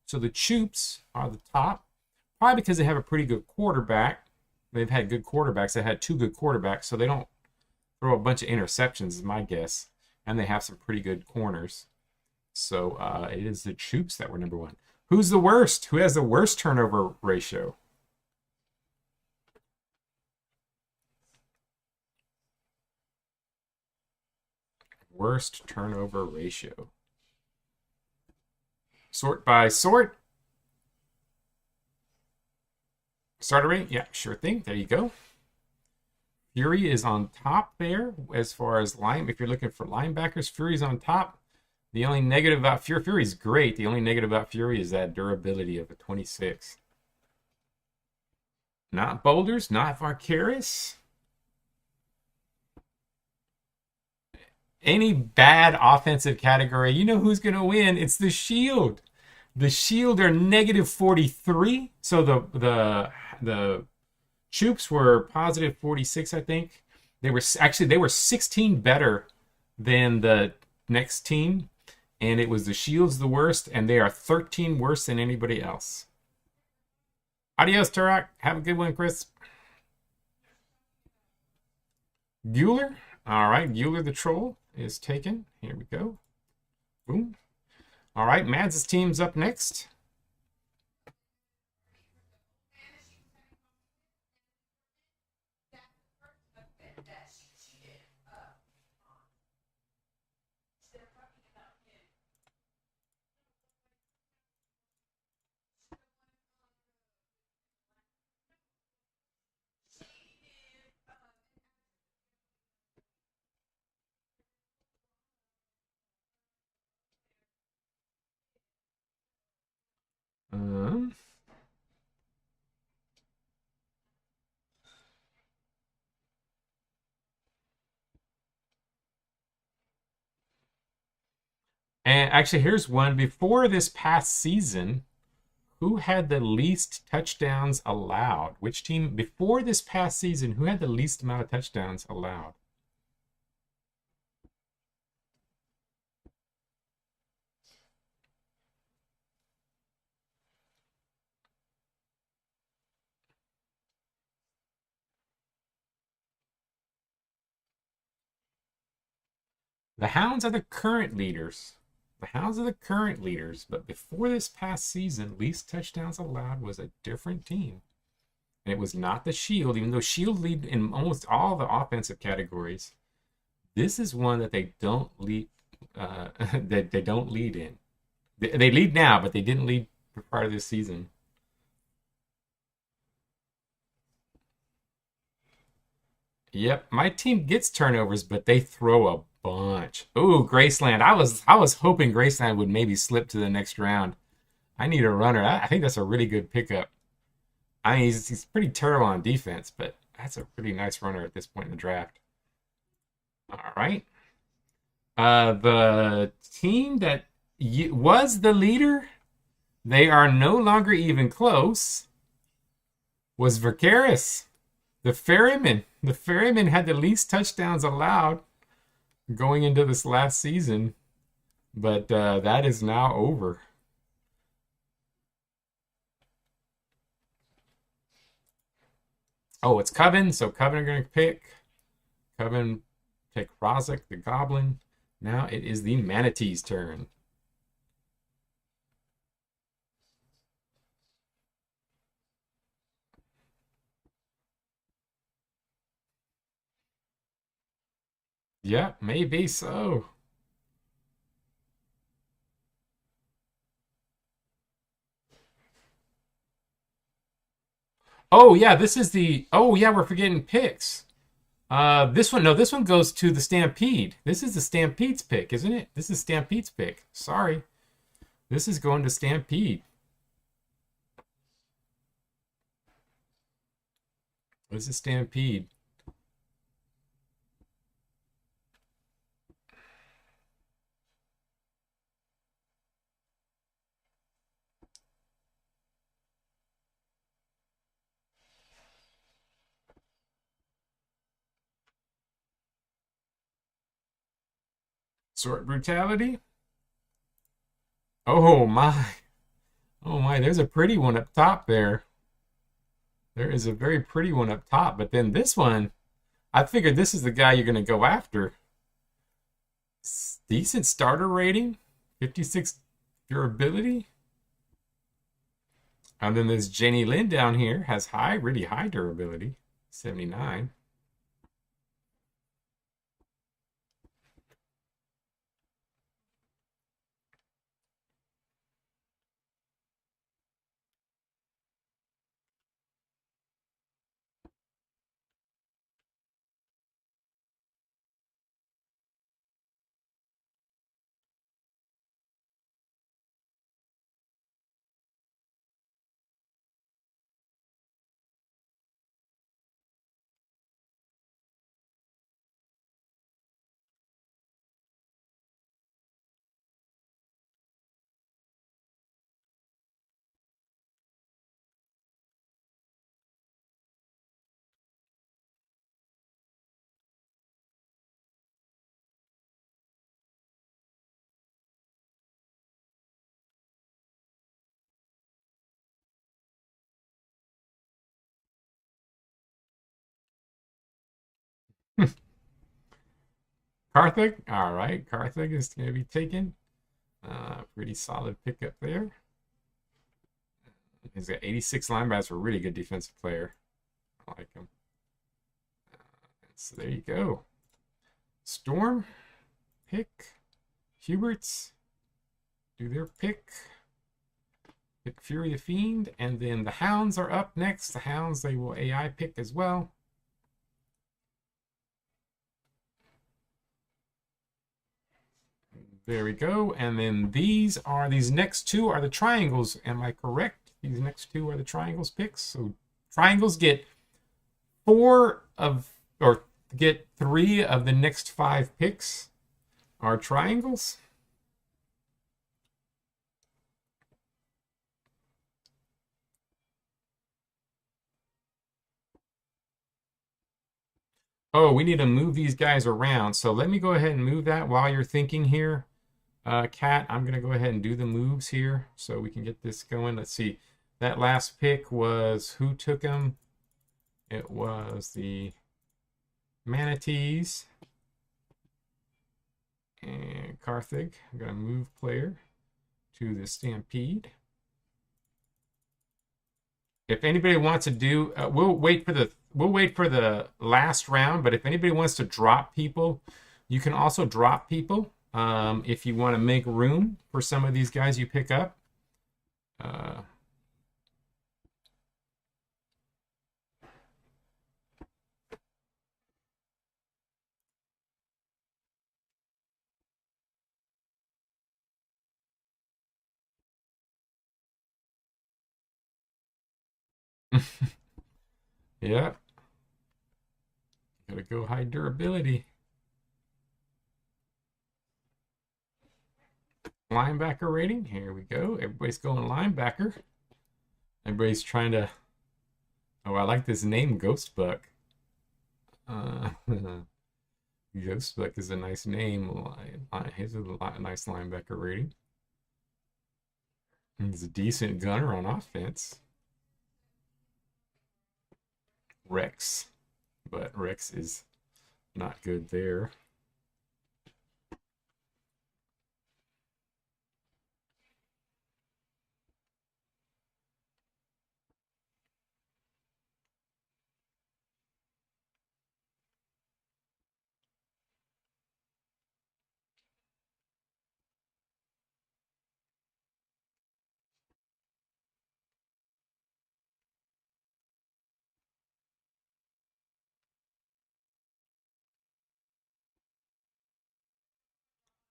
So the Choops are the top, probably because they have a pretty good quarterback. They've had good quarterbacks. They had 2 good quarterbacks, so they don't throw a bunch of interceptions, is my guess. And they have some pretty good corners. So it is the Choops that were number 1. Who's the worst? Who has the worst turnover ratio? Worst turnover ratio. Sort by sort. Starter rate? Yeah, sure thing. There you go. Fury is on top there as far as if you're looking for linebackers, Fury's on top. The only negative about Fury's great. The only negative about Fury is that durability of a 26. Not Boulders, not Vicarious. Any bad offensive category, you know who's going to win? It's the Shield. The Shield are negative 43. So the Choops were positive 46, I think. They were 16 better than the next team, and it was the Shield's the worst, and they are 13 worse than anybody else. Adios, Turok. Have a good one, Chris. Bueller. All right, Bueller the Troll is taken. Here we go. Boom. All right, Mads' team's up next. Uh, and actually, here's one. Before this past season, who had the least touchdowns allowed? Which team, before this past season, who had the least amount of touchdowns allowed? The Hounds are the current leaders. The Hounds are the current leaders, but before this past season, least touchdowns allowed was a different team. And it was not the Shield, even though Shield lead in almost all the offensive categories. This is one that they don't lead. That they don't lead in. They lead now, but they didn't lead prior to this season. Yep, my team gets turnovers, but they throw a bunch. Ooh, Graceland. I was hoping Graceland would maybe slip to the next round. I need a runner. I think that's a really good pickup. I mean, he's pretty terrible on defense, but that's a pretty nice runner at this point in the draft. All right. The team that was the leader, they are no longer even close, was Vicaris. The Ferryman. The Ferryman had the least touchdowns allowed going into this last season, but that is now over. Oh, it's Coven, so Coven are going to pick. Coven pick Rozek, the Goblin. Now it is the Manatee's turn. Yeah, maybe so. Oh yeah, this is the. Oh yeah, we're forgetting picks. This one, no, this one goes to the Stampede. This is the Stampede's pick, isn't it? This is Stampede's pick. Sorry, this is going to Stampede. This is Stampede. Sort Brutality. Oh my. Oh my, there's a pretty one up top there. There is a very pretty one up top, but then this one, I figured this is the guy you're going to go after. Decent starter rating, 56 durability. And then this Jenny Lynn down here has high, really high durability, 79. Karthik, all right, Karthik is going to be taken. Pretty solid pickup there. He's got 86 linebackers, a really good defensive player. I like him. So there you go. Storm, pick. Huberts, do their pick. Pick Fury the Fiend. And then the Hounds are up next. The Hounds, they will AI pick as well. There we go. And then these next two are the triangles. Am I correct? These next two are the triangles picks. So triangles get get 3 of the next 5 picks are triangles. Oh, we need to move these guys around. So let me go ahead and move that while you're thinking here. Kat, I'm going to go ahead and do the moves here so we can get this going. Let's see. That last pick was, who took him? It was the Manatees and Carthage. I'm going to move player to the Stampede. If anybody wants to do, we'll wait for the last round. But if anybody wants to drop people, you can also drop people if you want to make room for some of these guys you pick up. Yeah. Gotta go high durability. Linebacker rating. Here we go. Everybody's going linebacker. Everybody's trying to. Oh, I like this name, Ghostbuck. Ghostbuck is a nice name. Here's a nice linebacker rating. He's a decent gunner on offense. Rex. But Rex is not good there.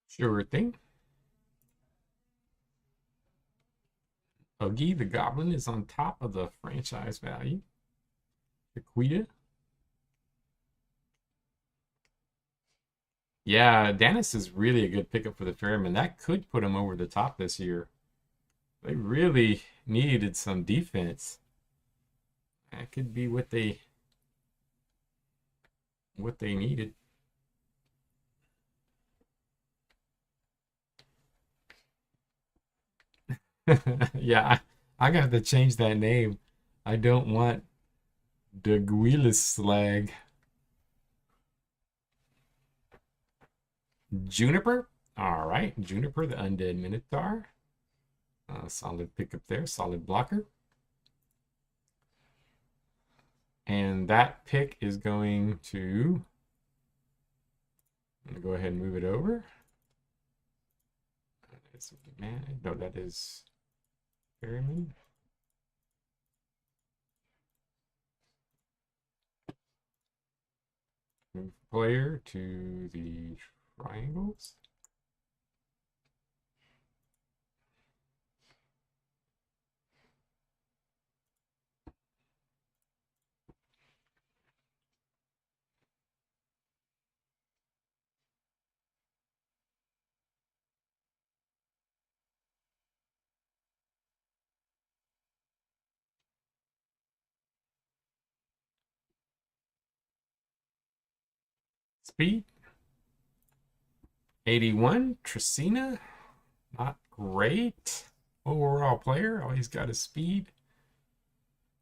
Sure thing. Huggy the Goblin is on top of the franchise value. Aquita. Yeah, Dennis is really a good pickup for the Ferryman. That could put him over the top this year. They really needed some defense. That could be what they needed. Yeah, I got to change that name. I don't want the Guilis slag. Juniper. All right, Juniper, the Undead Minotaur. Solid pickup there, solid blocker. And that pick is going to. I'm going to go ahead and move it over. No, that is Ferryman. Move player to the triangles. Speed. 81, Tracina. Not great overall player. All he's got is speed.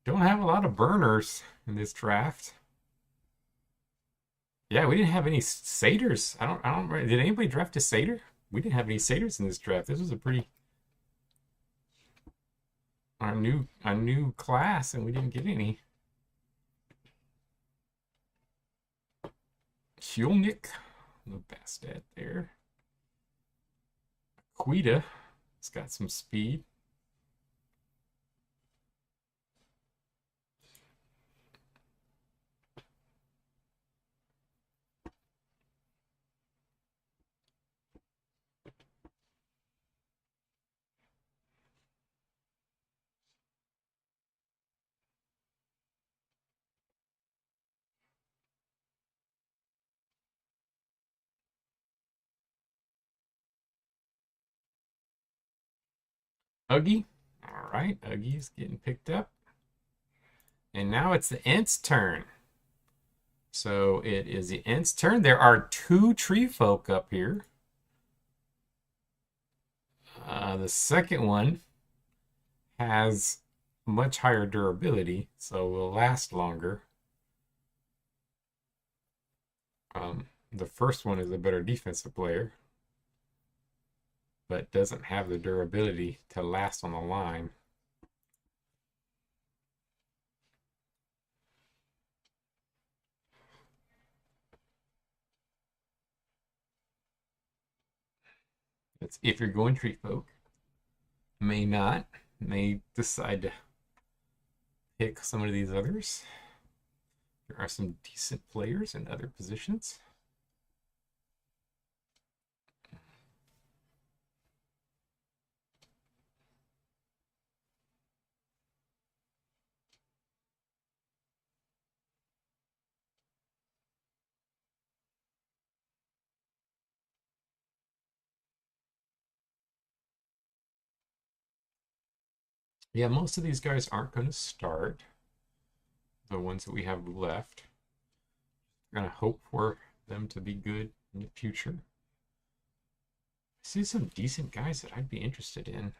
Don't have a lot of burners in this draft. Yeah, we didn't have any satyrs. I don't. Did anybody draft a satyr? we didn't have any satyrs in this draft. This was a pretty our new class, and we didn't get any. Kulnik, the Bastet there. Quita, it's got some speed. Uggy. All right, Uggy's getting picked up. And now it's the Ent's turn. So it is the Ent's turn. There are 2 tree folk up here. The second one has much higher durability, so will last longer. The first one is a better defensive player, but doesn't have the durability to last on the line. That's if you're going tree folk. May not. May decide to pick some of these others. There are some decent players in other positions. Yeah, most of these guys aren't going to start. The ones that we have left. We're going to hope for them to be good in the future. I see some decent guys that I'd be interested in.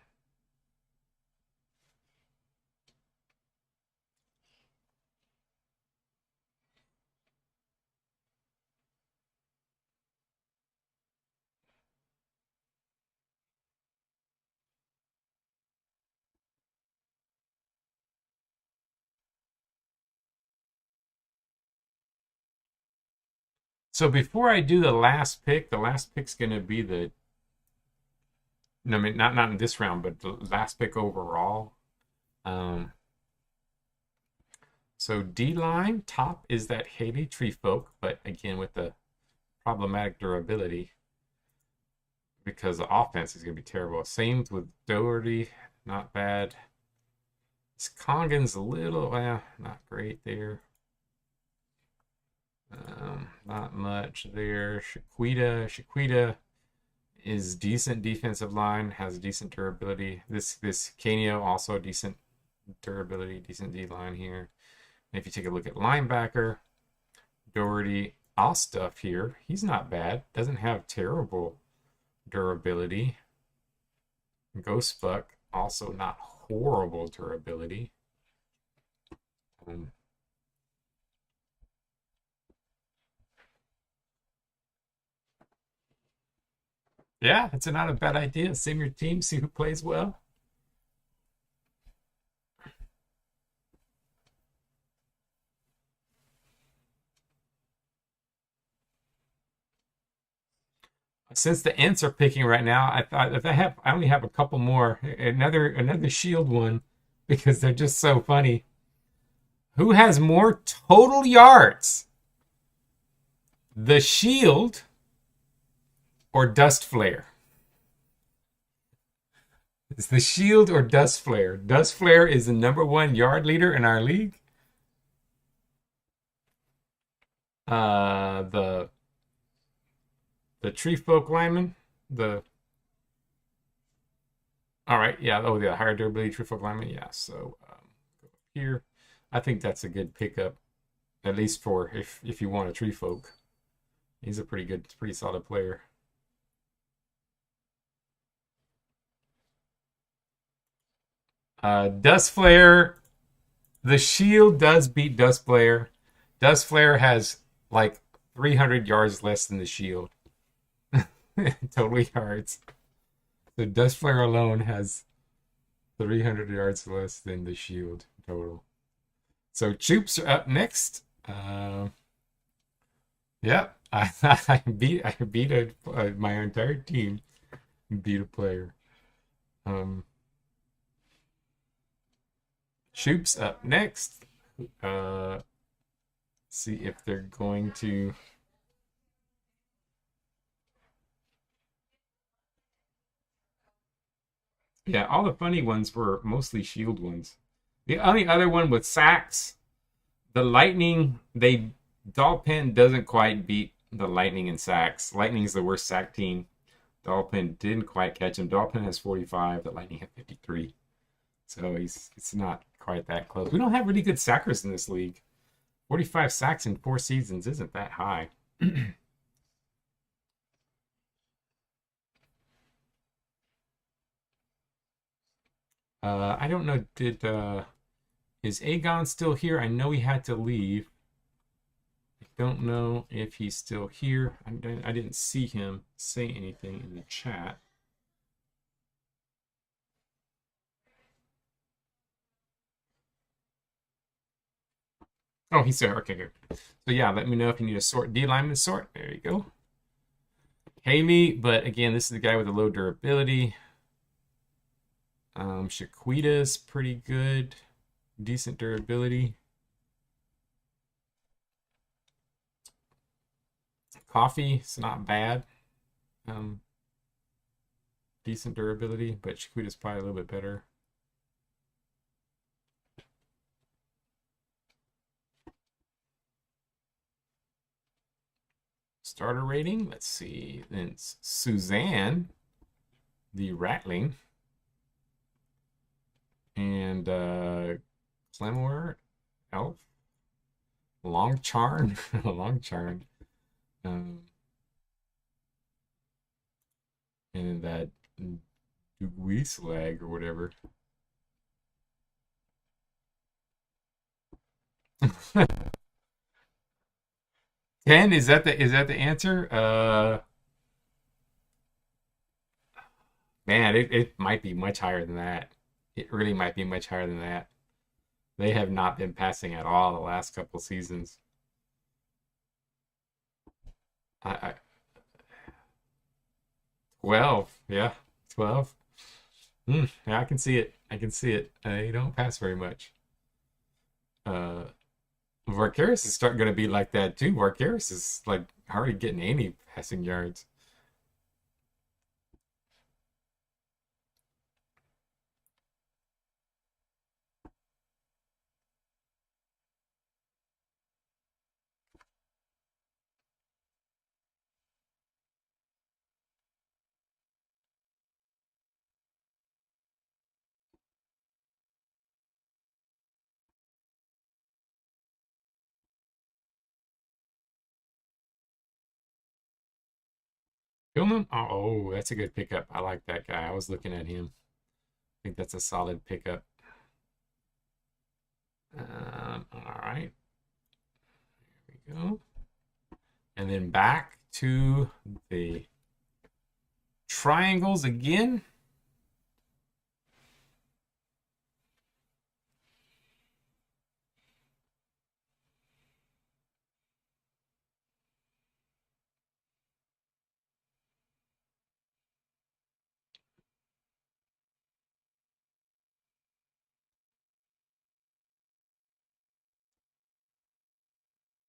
So before I do the last pick's going to be the, no, I mean, not in this round, but the last pick overall. So D-line, top is that Haley Treefolk, but again with the problematic durability because the offense is going to be terrible. Same with Doherty, not bad. Congan's a little, not great there. Not much there. Shaquita is decent defensive line, has decent durability. This Canio also decent durability, decent D line here. And if you take a look at linebacker, Doherty, I'll stuff here. He's not bad. Doesn't have terrible durability. Ghost Buck, also not horrible durability. Yeah, it's not a bad idea. Sim your team, see who plays well. Since the Ents are picking right now, I thought if I only have a couple more, another shield one because they're just so funny. Who has more total yards? The Shield or Dust Flare? It's the Shield or Dust Flare. Dust Flare is the #1 yard leader in our league. The Tree Folk lineman, all right, yeah, the higher durability Tree Folk lineman, yeah. So go up here, I think that's a good pickup, at least for if you want a Tree Folk. He's a pretty solid player. Dust Flare, the Shield does beat Dust Flare. Dust Flare has like 300 yards less than the Shield. total yards. The Dust Flare alone has 300 yards less than the Shield total. So Troops are up next. Yeah, I beat my entire team. Beat a player. Um, Troops up next. See if they're going to. Yeah, all the funny ones were mostly Shield ones. The only other one with sacks, the Lightning. Dollpen doesn't quite beat the Lightning in sacks. Lightning's the worst sack team. Dollpen didn't quite catch him. Dollpen has 45. The Lightning have 53. So it's not quite that close. We don't have really good sackers in this league. 45 sacks in 4 seasons isn't that high. I don't know. Is Aegon still here? I know he had to leave. I don't know if he's still here. I didn't see him say anything in the chat. Oh, he's there. Okay, good. So yeah, let me know if you need a sort. D lineman sort. There you go. Haley, but again, this is the guy with the low durability. Shaquita's pretty good. Decent durability. Coffee, it's not bad. Decent durability, but Shaquita's probably a little bit better. Starter rating, let's see. Then it's Suzanne, the Rattling, and Clemore, Elf, Long Charn, Long Charn, and then that Dugweeslag or whatever. Ken, is that the answer? Man, it might be much higher than that. It really might be much higher than that. They have not been passing at all the last couple seasons. I 12, yeah, 12. Yeah, I can see it. I can see it. You don't pass very much. Uh, Varkaris is starting going to be like that too. Varkaris is like hardly getting any passing yards. Gilman? Oh, that's a good pickup. I like that guy. I was looking at him. I think that's a solid pickup. All right. There we go. And then back to the triangles again.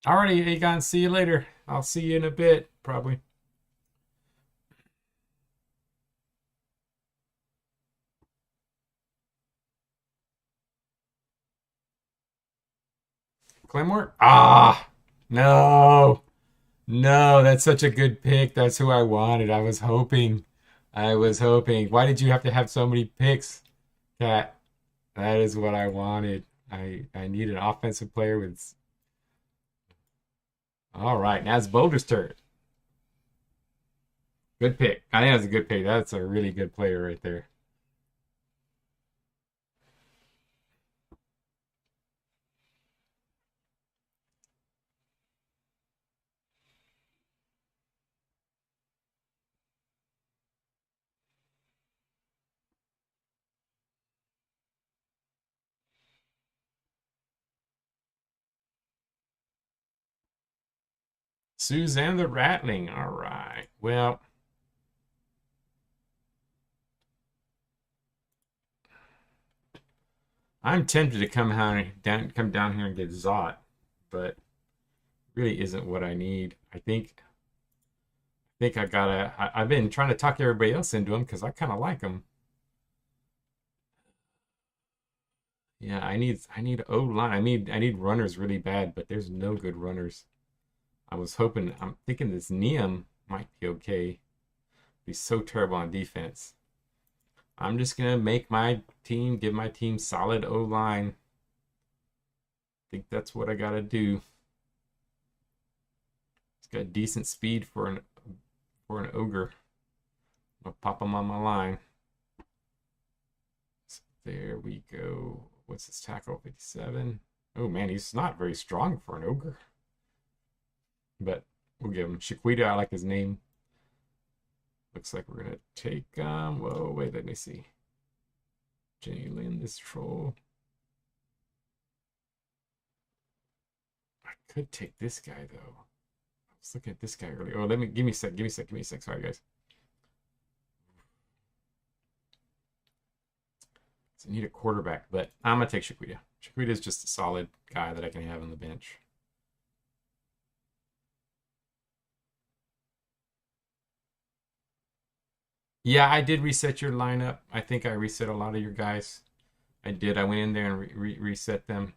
Alrighty, Aegon, see you later. I'll see you in a bit, probably. Clemore? Ah, no. No, that's such a good pick. That's who I wanted. I was hoping. I was hoping. Why did you have to have so many picks, Cat? That is what I wanted. I need an offensive player with. All right, now it's Boulder's turn. Good pick. I think that's a good pick. That's a really good player right there. Suzanne the Rattling. All right. Well, I'm tempted to come down here and get Zot, but really isn't what I need. I think I've been trying to talk everybody else into him because I kind of like him. Yeah, I need O line. I need runners really bad, but there's no good runners. I'm thinking this Neum might be okay. He's so terrible on defense. I'm just gonna give my team solid O line. I think that's what I gotta do. He's got decent speed for an ogre. I'll pop him on my line. So there we go. What's his tackle? 57. Oh man, he's not very strong for an ogre. But we'll give him Shaquita. I like his name. Looks like we're gonna take whoa, wait, let me see. Jenny Lynn, this troll. I could take this guy though. I was looking at this guy earlier. Oh, give me a sec. Sorry guys. So I need a quarterback, but I'm gonna take Shaquita. Shaquita is just a solid guy that I can have on the bench. Yeah, I did reset your lineup. I think I reset a lot of your guys. I did. I went in there and reset them.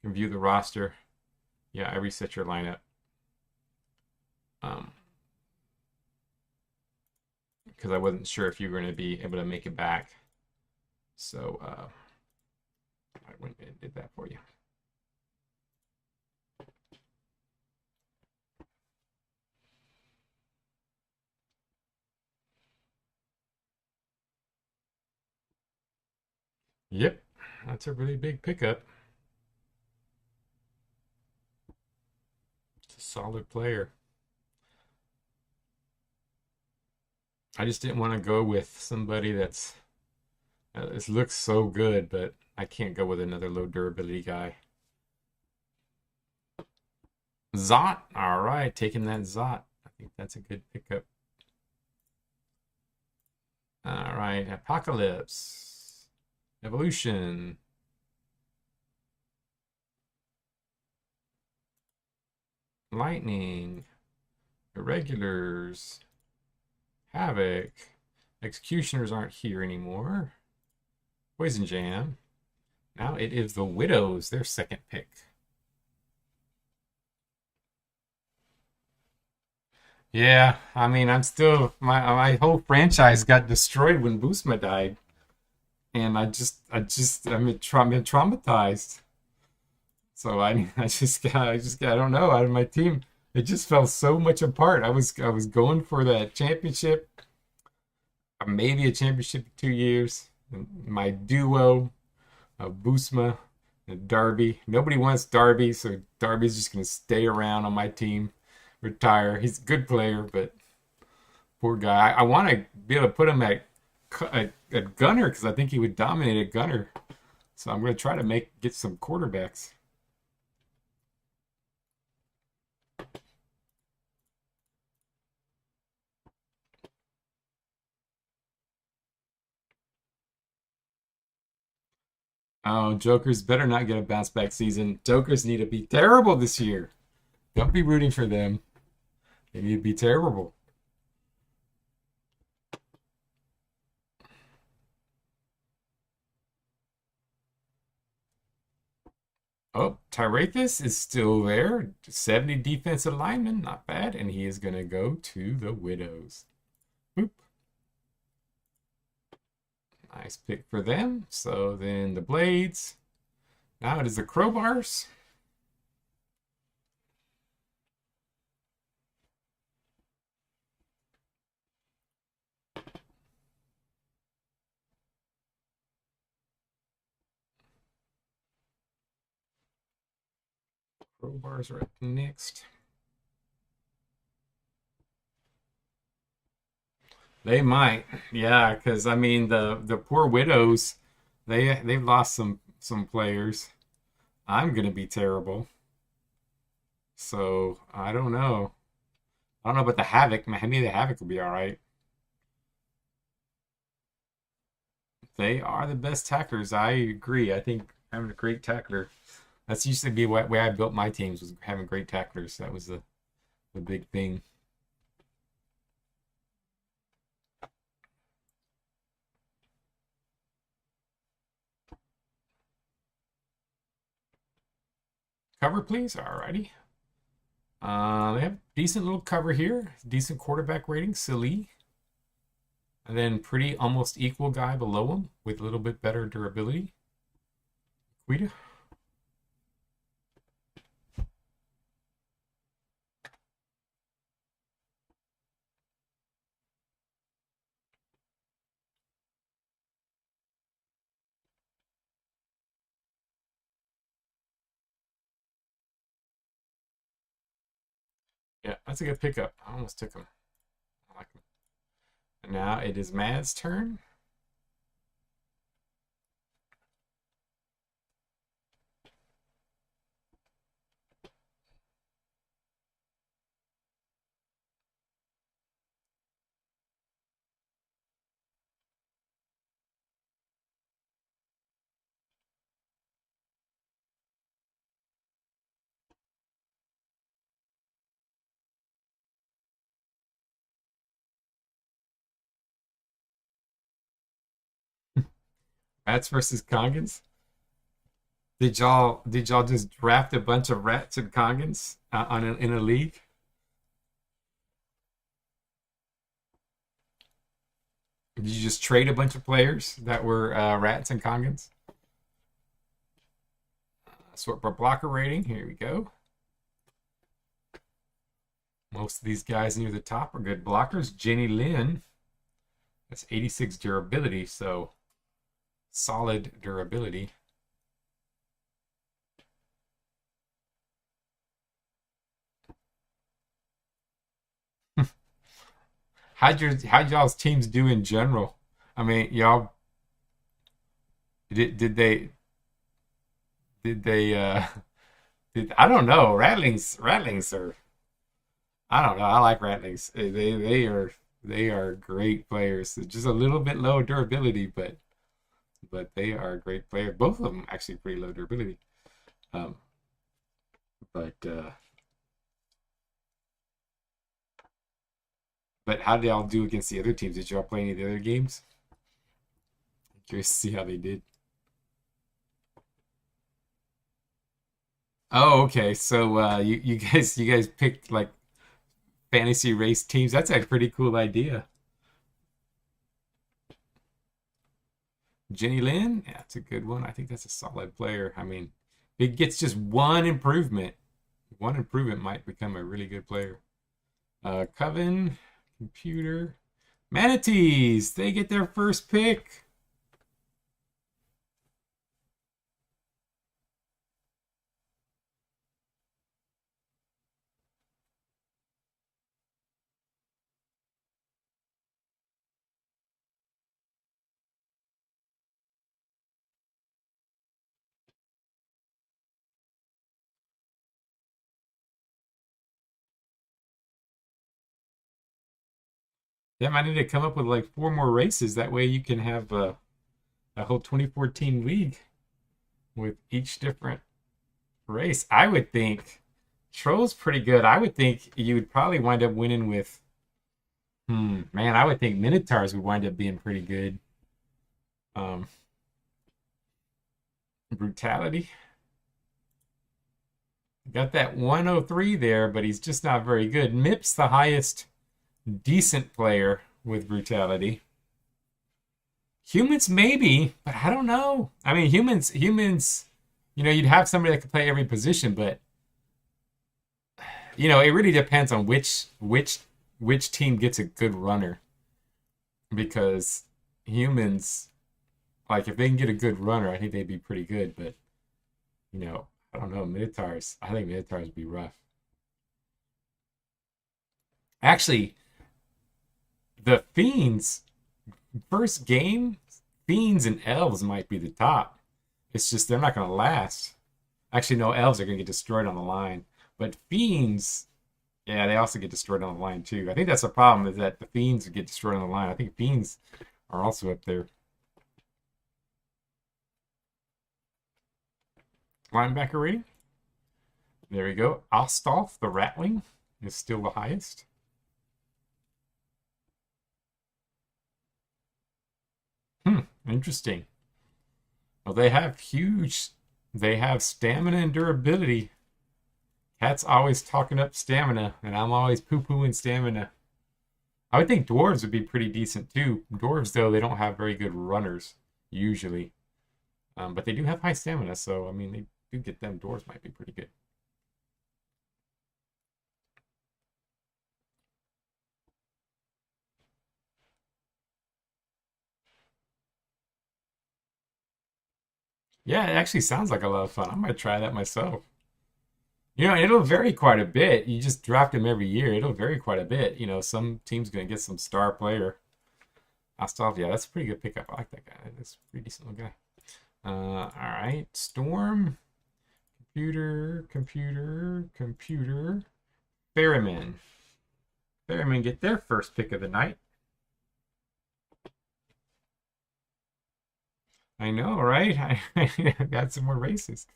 You can view the roster. Yeah, I reset your lineup. Because I wasn't sure if you were going to be able to make it back. So I went and did that for you. Yep, that's a really big pickup. It's a solid player. I just didn't want to go with somebody that's this looks so good, but I can't go with another low durability guy. Zot, all right, taking that Zot. I think that's a good pickup. All right, Apocalypse, Evolution, Lightning, Irregulars, Havoc. Executioners aren't here anymore. Poison Jam. Now it is the Widows, their second pick. Yeah, I mean, I'm still my whole franchise got destroyed when Busma died, and I'm traumatized. So I don't know. Out of my team, it just fell so much apart. I was going for that championship, maybe a championship in 2 years. My duo of Busma and Darby. Nobody wants Darby, so Darby's just gonna stay around on my team, retire. He's a good player, but poor guy. I want to be able to put him at gunner because I think he would dominate at gunner. So I'm gonna try to get some quarterbacks. Oh, Jokers better not get a bounce back season. Jokers need to be terrible this year. Don't be rooting for them. They need to be terrible. Oh, Tyrathus is still there. 70 defensive linemen, not bad. And he is going to go to the Widows. Boop. Nice pick for them. So then the Blades. Now it is the Crowbars. Crowbars are up next. They might, yeah, because I mean the poor widows, they've lost some players. I'm gonna be terrible, so I don't know. I don't know about the Havoc. Maybe the Havoc will be all right. They are the best tacklers. I agree. I think having a great tackler. That's used to be what way I built my teams was having great tacklers. That was the big thing. Cover, please. Alrighty. They have decent little cover here. Decent quarterback rating, Silly. And then pretty almost equal guy below him with a little bit better durability. Quita. Yeah, that's a good pickup. I almost took him. I like him. And now it is Mad's turn. Rats versus Congans. Did y'all just draft a bunch of rats and Congans in a league? Did you just trade a bunch of players that were rats and Congans? Sort for blocker rating. Here we go. Most of these guys near the top are good blockers. Jenny Lynn, that's 86 durability, so solid durability. How'd y'all's teams do in general? I mean, y'all did they did I don't know. Rattlings are I don't know. I like Rattlings. They are great players. They're just a little bit low durability, but they are a great player. Both of them actually pretty low durability. Um, but but how did y'all do against the other teams? Did y'all play any of the other games? I'm curious to see how they did. Oh, okay. So you guys picked like fantasy race teams. That's a pretty cool idea. Jenny Lynn, yeah, that's a good one. I think that's a solid player. I mean, it gets just one improvement. One improvement might become a really good player. Coven, computer, manatees. They get their first pick. Damn, I need to come up with like four more races. That way you can have a whole 2014 league with each different race. I would think Troll's pretty good. I would think you would probably wind up winning with. Man, I would think Minotaurs would wind up being pretty good. Um, Brutality. Got that 103 there, but he's just not very good. Mip's the highest decent player with Brutality. Humans maybe, but I don't know. I mean, humans, you'd have somebody that could play every position, but it really depends on which team gets a good runner because humans, like if they can get a good runner, I think they'd be pretty good. But I don't know. Minotaurs, I think Minotaurs would be rough. Actually, the Fiends first game, Fiends and Elves might be the top. It's just they're not going to last. Actually, no, Elves are going to get destroyed on the line. But Fiends, Yeah, they also get destroyed on the line too. I think that's the problem, is that the Fiends get destroyed on the line. I think Fiends are also up there. Linebacker rating. There we go. Ostolf, the Ratling, is still the highest. Interesting. Well, they have stamina and durability. Cat's always talking up stamina, and I'm always poo-pooing stamina. I would think dwarves would be pretty decent too. Dwarves, though, they don't have very good runners, usually. But they do have high stamina, so, I mean, they do get them. Dwarves might be pretty good. Yeah, it actually sounds like a lot of fun. I might try that myself. It'll vary quite a bit. You just draft them every year. It'll vary quite a bit. Some team's going to get some star player. Ostov, yeah, that's a pretty good pickup. I like that guy. That's a pretty decent little guy. All right. Storm. Computer. Ferryman. Ferryman get their first pick of the night. I know, right? I got some more races.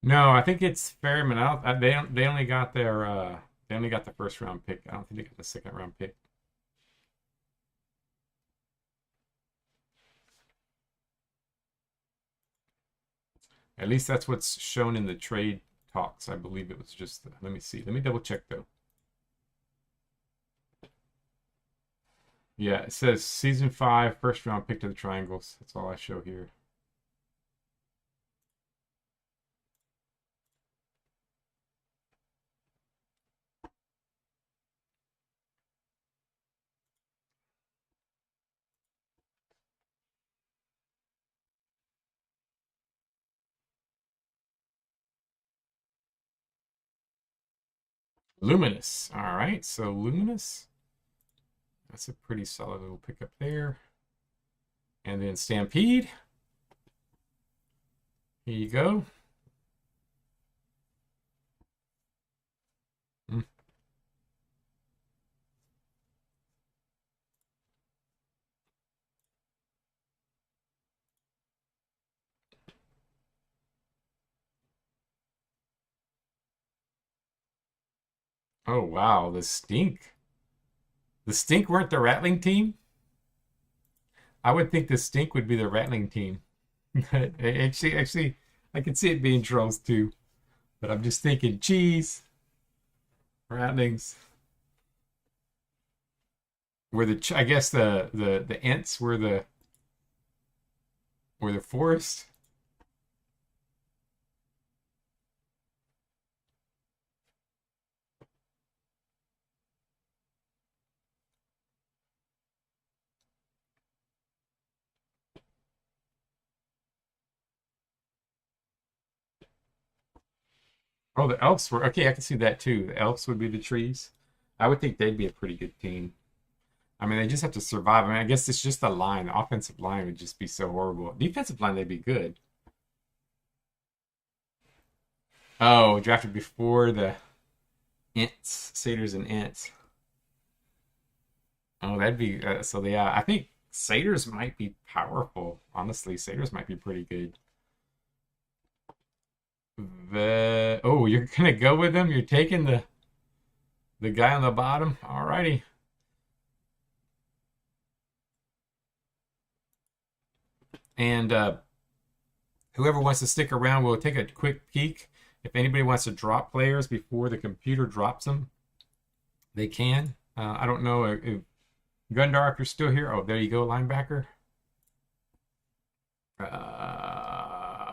No, I think it's Ferryman. They only got they only got the first round pick. I don't think they got the second round pick. At least that's what's shown in the trade talks. I believe it was just. Let me see. Let me double check though. Yeah, it says season 5, first round pick to the Triangles. That's all I show here. Luminous. All right, so Luminous. That's a pretty solid little pickup there. And then Stampede. Here you go. Mm. Oh, wow. The Stink. The Stink weren't the Rattling team? I would think the Stink would be the Rattling team. But actually, I can see it being Trolls too. But I'm just thinking, geez, Rattlings. I guess the Ents were the forest. Oh, the Elves were okay. I can see that too. The Elves would be the trees. I would think they'd be a pretty good team. I mean, they just have to survive. I mean, I guess it's just the line. The offensive line would just be so horrible. Defensive line, they'd be good. Oh, drafted before the Ents, Satyrs and Ents. Oh, that'd be so. Yeah, I think Satyrs might be powerful. Honestly, Satyrs might be pretty good. You're gonna go with them? You're taking the guy on the bottom? Alrighty. And whoever wants to stick around, we'll take a quick peek. If anybody wants to drop players before the computer drops them, they can. I don't know if Gundar, if you're still here. Oh, there you go, linebacker.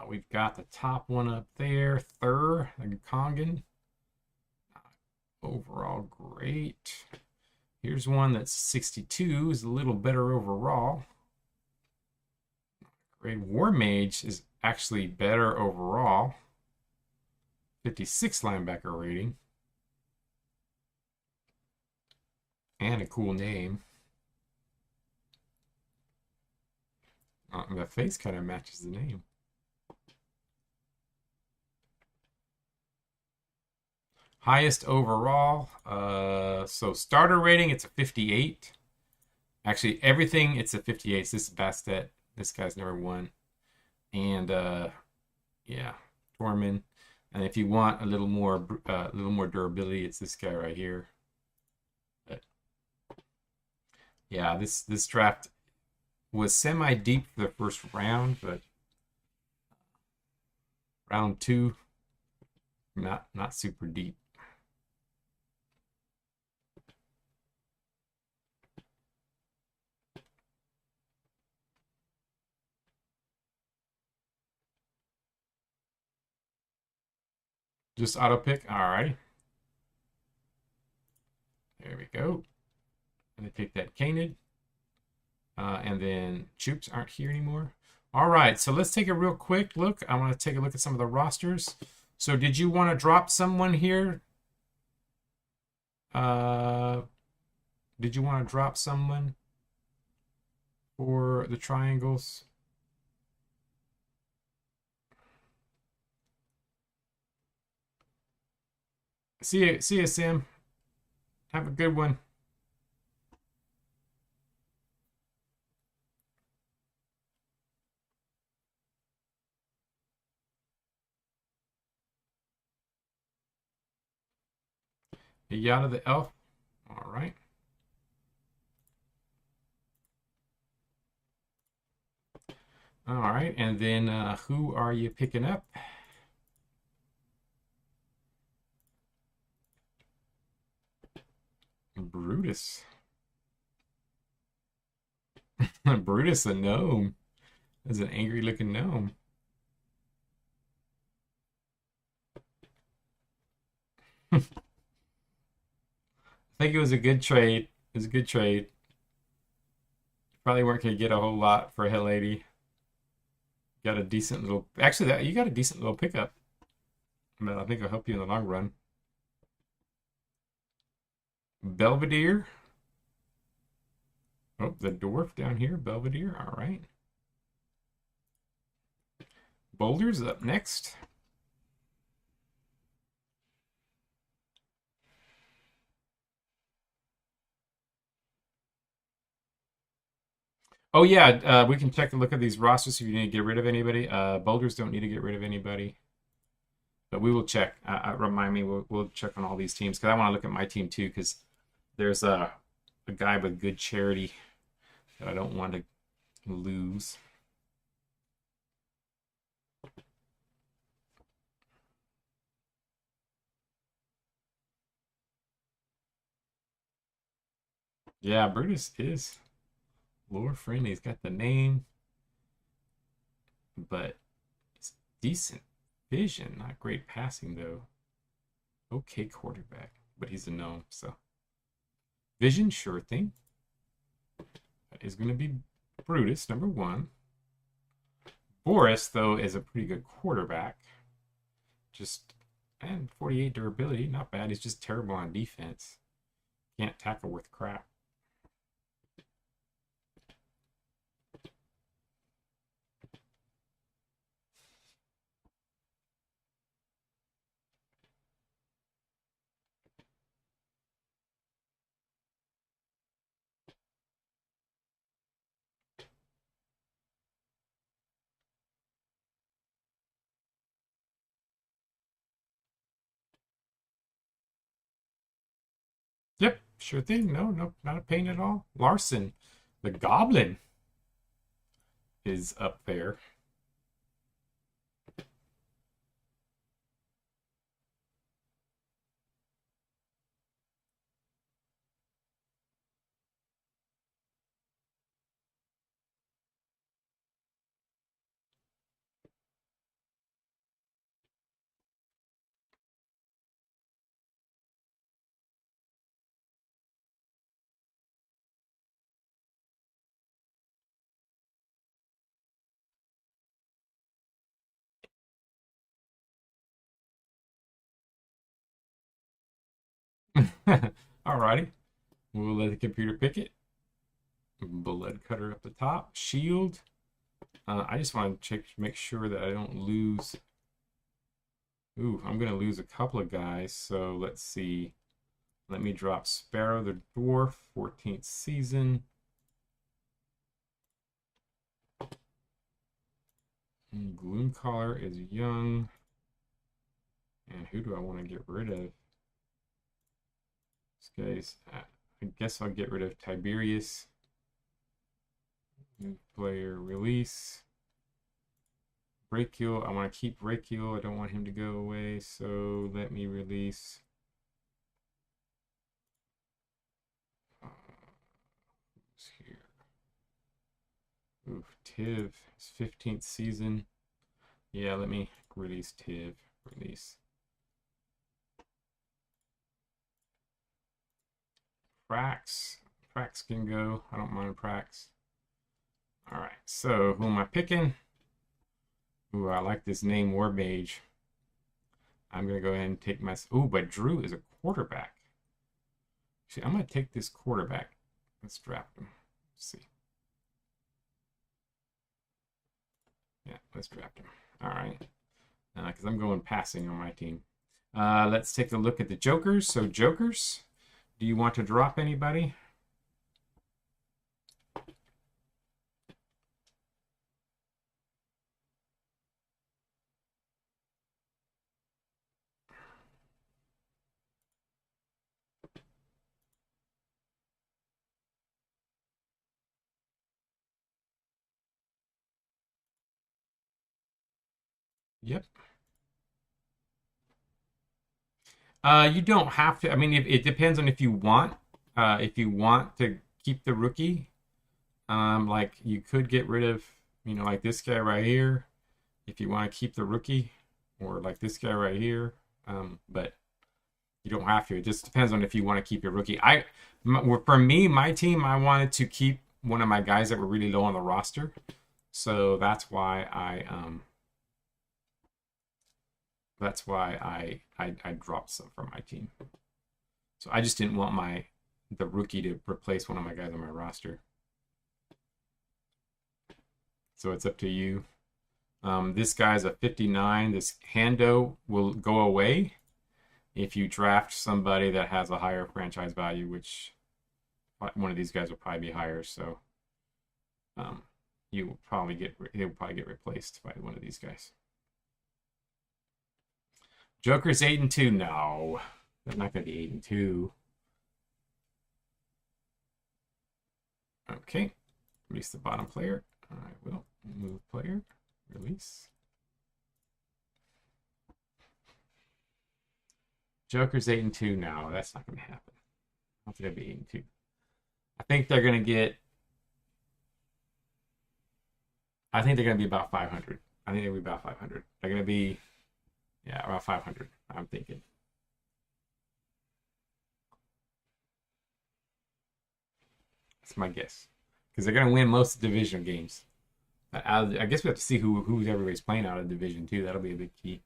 We've got the top one up there, Thur, the Kongan. Overall, great. Here's one that's 62, is a little better overall. Grade War Mage is actually better overall. 56 linebacker rating. And a cool name. The face kind of matches the name. Highest overall. So starter rating, it's a 58. Actually, everything, it's a 58. So this is Bastet. This guy's never won. And yeah, Torman. And if you want a little more durability, it's this guy right here. But yeah, this draft was semi-deep for the first round, but round 2, not super deep. Just auto pick. All right. There we go. And I pick that Canid. And then Choops aren't here anymore. All right, so let's take a real quick look. I want to take a look at some of the rosters. So did you want to drop someone here? Did you want to drop someone for the triangles? See you, Sam. Have a good one. Yada the elf. All right. All right, and then who are you picking up? Brutus. Brutus, the gnome. That's an angry looking gnome. I think it was a good trade. It was a good trade. Probably weren't going to get a whole lot for Hell 80. Got a decent little. Actually, you got a decent little pickup. But I think it'll help you in the long run. Belvedere. Oh, the dwarf down here. Belvedere. All right. Boulders up next. Oh yeah, we can check and look at these rosters if you need to get rid of anybody. Boulders don't need to get rid of anybody, but we will check. Remind me, we'll check on all these teams because I want to look at my team too because there's a guy with good charity that I don't want to lose. Yeah, Brutus is lore friendly. He's got the name, but it's decent vision. Not great passing though. Okay quarterback, but he's a gnome, so vision, sure thing. That is going to be Brutus, number 1. Boris, though, is a pretty good quarterback. Just, and 48 durability, not bad. He's just terrible on defense. Can't tackle worth crap. Yep, sure thing. No, not a pain at all. Larson, the Goblin, is up there. Alrighty. We'll let the computer pick it. Blood cutter up the top. Shield. I just want to check, make sure that I don't lose. Ooh, I'm going to lose a couple of guys. So let's see. Let me drop Sparrow the Dwarf, 14th season. Gloomcaller is young. And who do I want to get rid of? This guy's, I guess I'll get rid of Tiberius. New player release. Brachial, I want to keep Brachial. I don't want him to go away, so let me release. Who's here? Ooh, Tiv, his 15th season. Yeah, let me release Tiv. Release. Prax. Prax can go. I don't mind Prax. All right, so who am I picking? Ooh, I like this name, War Mage. I'm going to go ahead and take my... Ooh, but Drew is a quarterback. Actually, I'm going to take this quarterback. Let's draft him. Let's see. Yeah, let's draft him. All right. Because I'm going passing on my team. Let's take a look at the Jokers. So, Jokers, do you want to drop anybody? Yep. You don't have to. I mean, it depends on if you want. If you want to keep the rookie, like you could get rid of, like this guy right here, if you want to keep the rookie, or like this guy right here. But you don't have to. It just depends on if you want to keep your rookie. For me, my team, I wanted to keep one of my guys that were really low on the roster, so that's why I dropped some from my team. So I just didn't want the rookie to replace one of my guys on my roster. So it's up to you. This guy's a 59. This Hando will go away if you draft somebody that has a higher franchise value, which one of these guys will probably be higher. So he'll probably get replaced by one of these guys. Joker's 8-2. No, they're not going to be 8-2. Okay, release the bottom player. I will move player, release. Joker's 8-2 now. That's not going to happen. I don't think they'll be 8-2. I think they're going to get. I think they're going to be about 500. I think they'll be about 500. They're going to be, yeah, about 500. I'm thinking. That's my guess, because they're going to win most of the division games. I guess we have to see who's everybody's playing out of Division 2. That'll be a big key.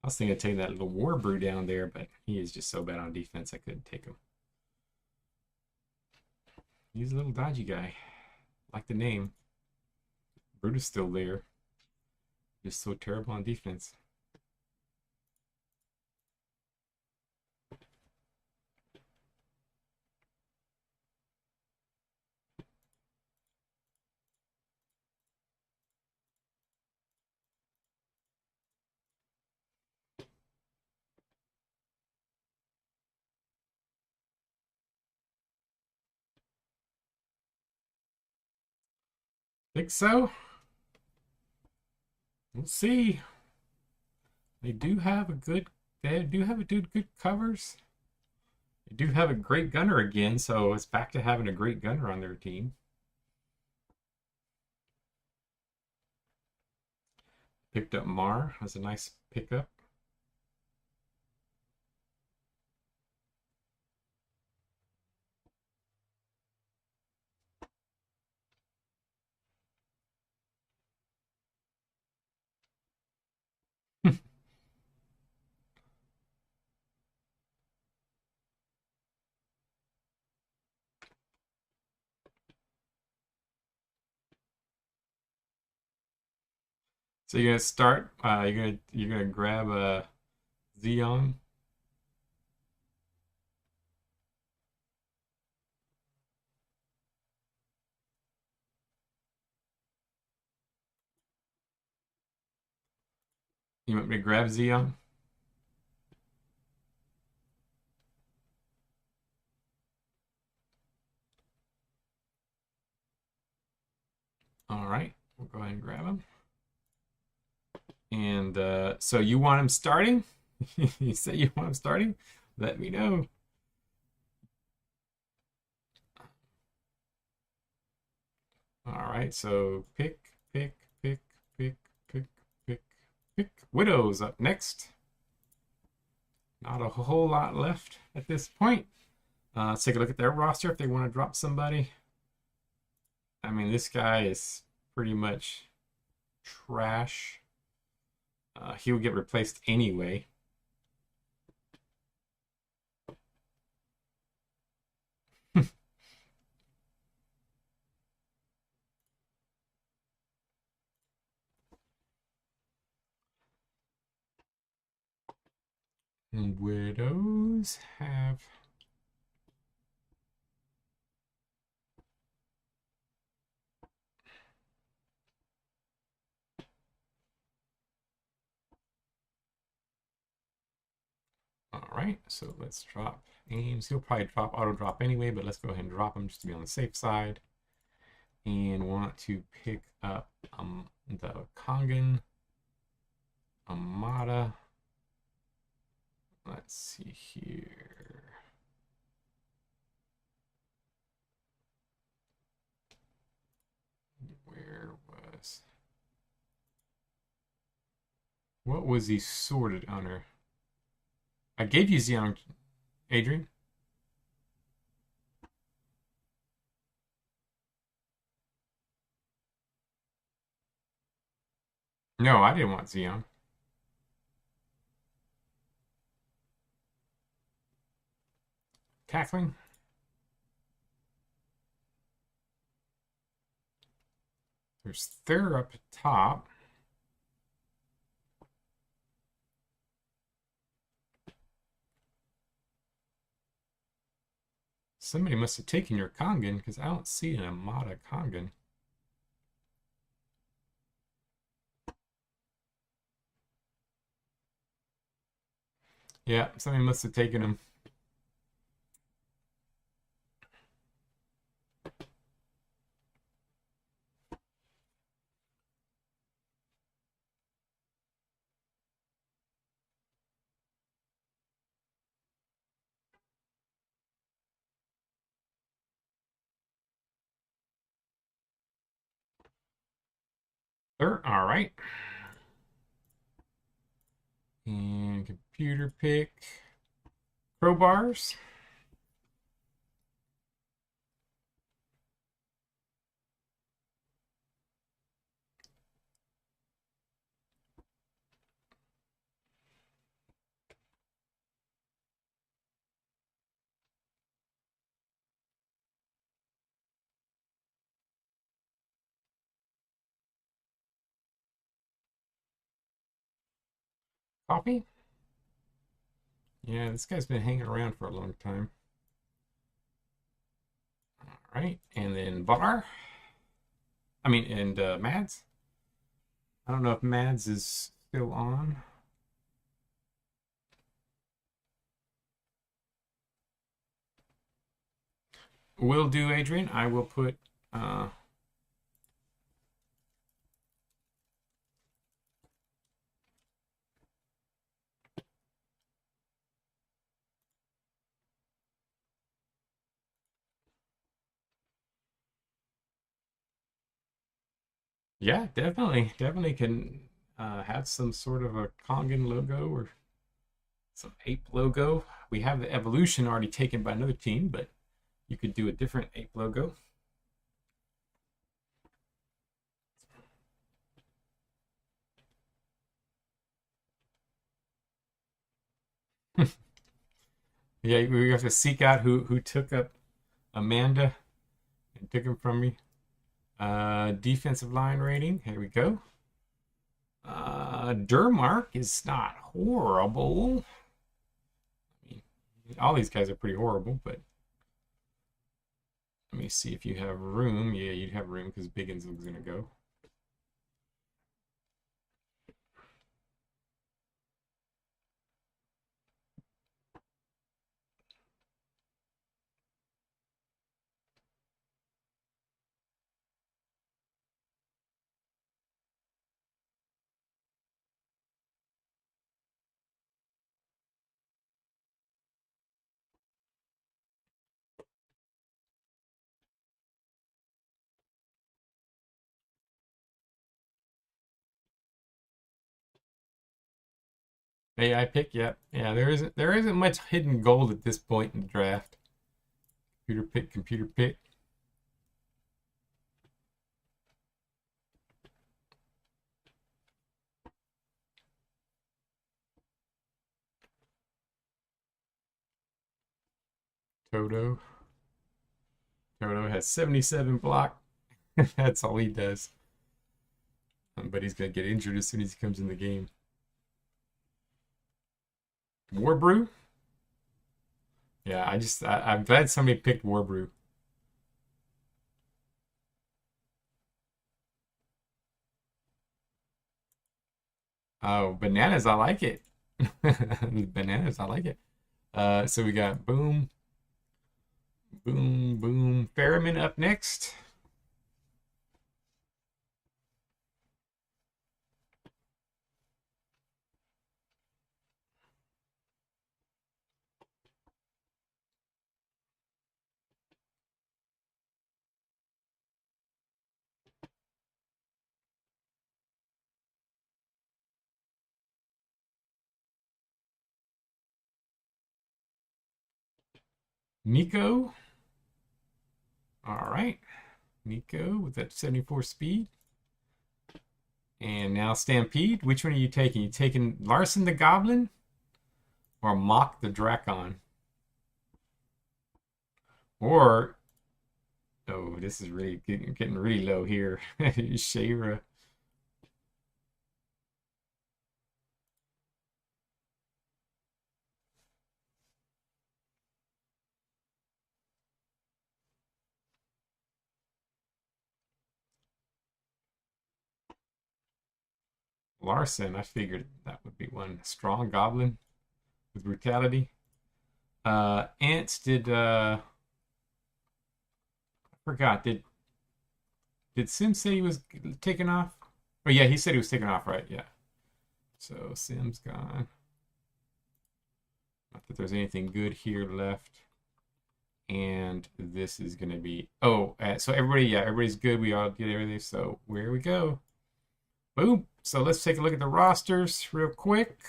I was thinking of taking that little War Brew down there, but he is just so bad on defense, I couldn't take him. He's a little dodgy guy. Like the name. Brute is still there. Just so terrible on defense. Think so? We'll see. They do have good covers. They do have a great gunner again, so it's back to having a great gunner on their team. Picked up Mar. That's a nice pickup. So you're gonna start. You're gonna grab a Xeon. You want me to grab Xeon? All right, we'll go ahead and grab him. And so you want him starting? You say you want him starting? Let me know. All right, so pick, pick, pick, pick, pick, pick, pick. Widow's up next. Not a whole lot left at this point. Let's take a look at their roster if they want to drop somebody. I mean, this guy is pretty much trash. He will get replaced anyway. And widows have all right, so let's drop Ames. He'll probably drop auto drop anyway, but let's go ahead and drop him just to be on the safe side. And want to pick up the Kangen, Amada. Let's see here. Where was... What was he sorted under? I gave you Xeon, Adrian. No, I didn't want Xeon. Tackling. There's Thur up top. Somebody must have taken your Kangen because I don't see an Amada Kangen. Yeah, somebody must have taken him. Thur, all right. And computer pick. Crowbars. Coffee. Yeah, this guy's been hanging around for a long time. All right, and then Var. I mean, and Mads. I don't know if Mads is still on. Will do, Adrian. I will put yeah, definitely can have some sort of a Kangen logo or some ape logo. We have the evolution already taken by another team, but you could do a different ape logo. Yeah, we have to seek out who took up Amanda and took him from me. Defensive line rating. Here we go. Dermark is not horrible. I mean, all these guys are pretty horrible, but let me see if you have room. Yeah, you'd have room because Biggins was going to go. AI pick, yep. Yeah, there isn't much hidden gold at this point in the draft. Computer pick, computer pick. Toto. Toto has 77 block. That's all he does. But he's gonna get injured as soon as he comes in the game. Warbrew? Yeah, I'm glad somebody picked Warbrew. Oh, bananas, I like it. Bananas, I like it. So we got boom, boom, boom. Ferriman up next. Nico. All right. Nico with that 74 speed. And now Stampede. Which one are you taking? You taking Larson the Goblin or Mock the Drakon? Or, oh, this is really getting really low here. Shayra. Larson, I figured that would be one. Strong Goblin with brutality. Ants did I forgot. Did Sim say he was taking off? Oh yeah, he said he was taking off, right? Yeah. So Sim's gone. Not that there's anything good here left. And this is gonna be so everybody, yeah, everybody's good. We all get everything. So where we go. Boom. So let's take a look at the rosters real quick.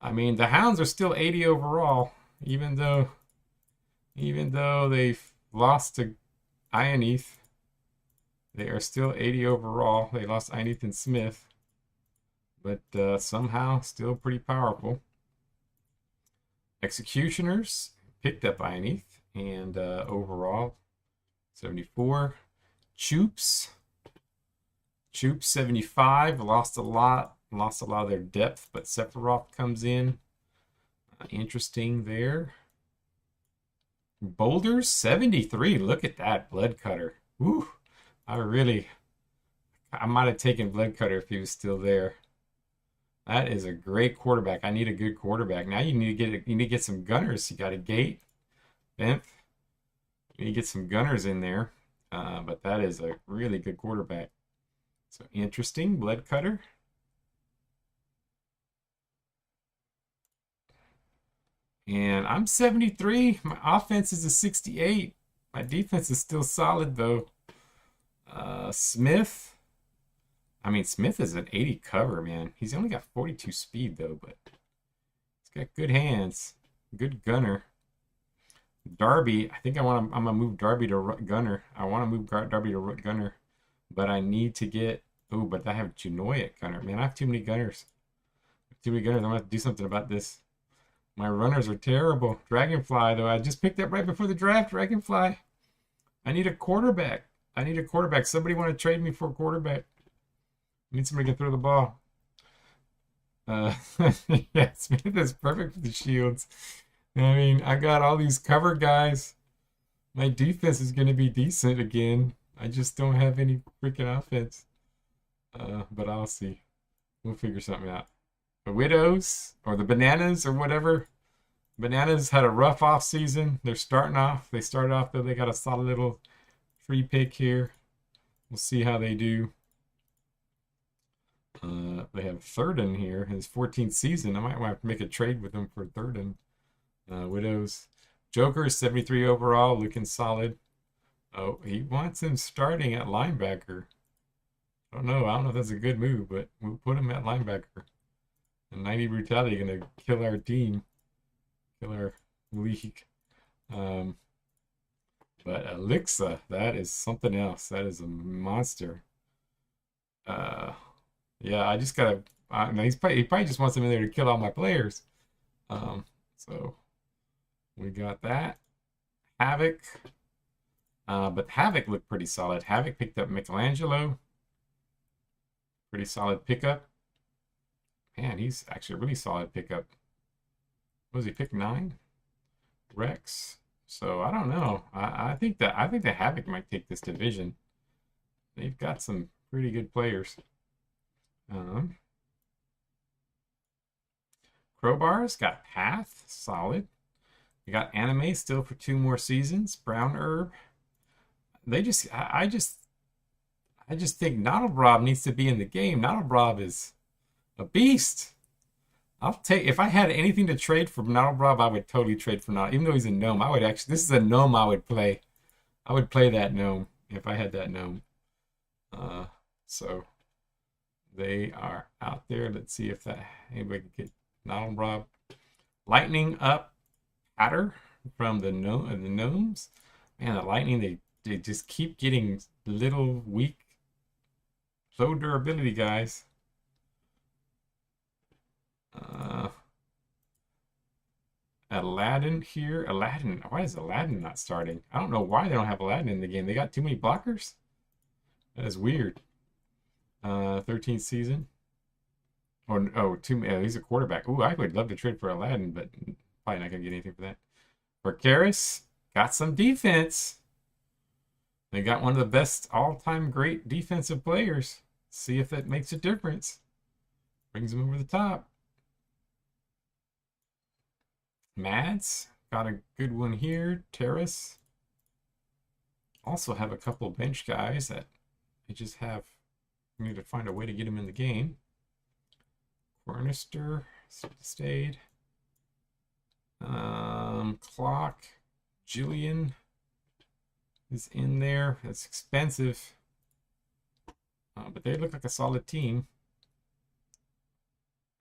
I mean, the Hounds are still 80 overall, even though they've lost to Ioneth. They are still 80 overall. They lost Ioneth and Smith, but somehow still pretty powerful. Executioners picked up Ioneth and overall 74. Choops 75, lost a lot of their depth, but Sephiroth comes in. Interesting there. Boulders 73. Look at that blood cutter. Woo! I might have taken blood cutter if he was still there. That is a great quarterback. I need a good quarterback. Now you need to get some gunners. You got a Gate, Bent. You need to get some gunners in there. But that is a really good quarterback. So interesting, blood cutter. And I'm 73. My offense is a 68. My defense is still solid though. Smith. I mean, Smith is an 80 cover, man. He's only got 42 speed though, but he's got good hands. Good gunner. Darby, I think I'm gonna move Darby to gunner. I want to move Darby to gunner, but I need to get. Oh, but I have Junoy at gunner. Man, I have too many gunners. Too many gunners. I'm gonna have to do something about this. My runners are terrible. Dragonfly, though, I just picked up right before the draft. Dragonfly. I need a quarterback. Somebody want to trade me for a quarterback? Need somebody to throw the ball. Yeah, Smith is perfect for the Shields. I mean, I got all these cover guys. My defense is going to be decent again. I just don't have any freaking offense. But I'll see. We'll figure something out. The Widows or the Bananas or whatever. Bananas had a rough off season. They're starting off. They started off though. They got a solid little free pick here. We'll see how they do. They have Thurden here, his 14th season. I might want to make a trade with him for Thurden. Widows. Joker is 73 overall, looking solid. Oh, he wants him starting at linebacker. I don't know if that's a good move, but we'll put him at linebacker. And 90 brutality going to kill our team, kill our league. But Alexa, that is something else. That is a monster. Yeah, I just gotta. No, he probably just wants him in there to kill all my players. So we got that. Havoc. But Havoc looked pretty solid. Havoc picked up Michelangelo. Pretty solid pickup. Man, he's actually a really solid pickup. What was he, pick 9? Rex. So I don't know. I think the Havoc might take this division. They've got some pretty good players. Crowbars got Path, solid. We got Anime still for 2 more seasons. Brown Herb. They just, I just think Noddlerob needs to be in the game. Noddlerob is a beast. I'll take, if I had anything to trade for Noddlerob, I would totally trade for Noddle. Even though he's a gnome, I would actually, this is a gnome I would play. I would play that gnome if I had that gnome. So they are out there. Let's see if that anybody can get Noddlerob. Lightning up Hatter from the gnomes. Man, the lightning, they just keep getting little weak, low durability guys. Aladdin here. Aladdin. Why is Aladdin not starting? I don't know why they don't have Aladdin in the game. They got too many blockers. That is weird. 13th season. He's a quarterback. Ooh, I would love to trade for Aladdin, but probably not gonna get anything for that. For Karis, got some defense. They got one of the best all-time great defensive players. See if that makes a difference. Brings them over the top. Mads, got a good one here. Terrace. Also have a couple bench guys that they just have. We need to find a way to get them in the game. Cornister stayed. Clock. Jillian is in there. That's expensive. But they look like a solid team.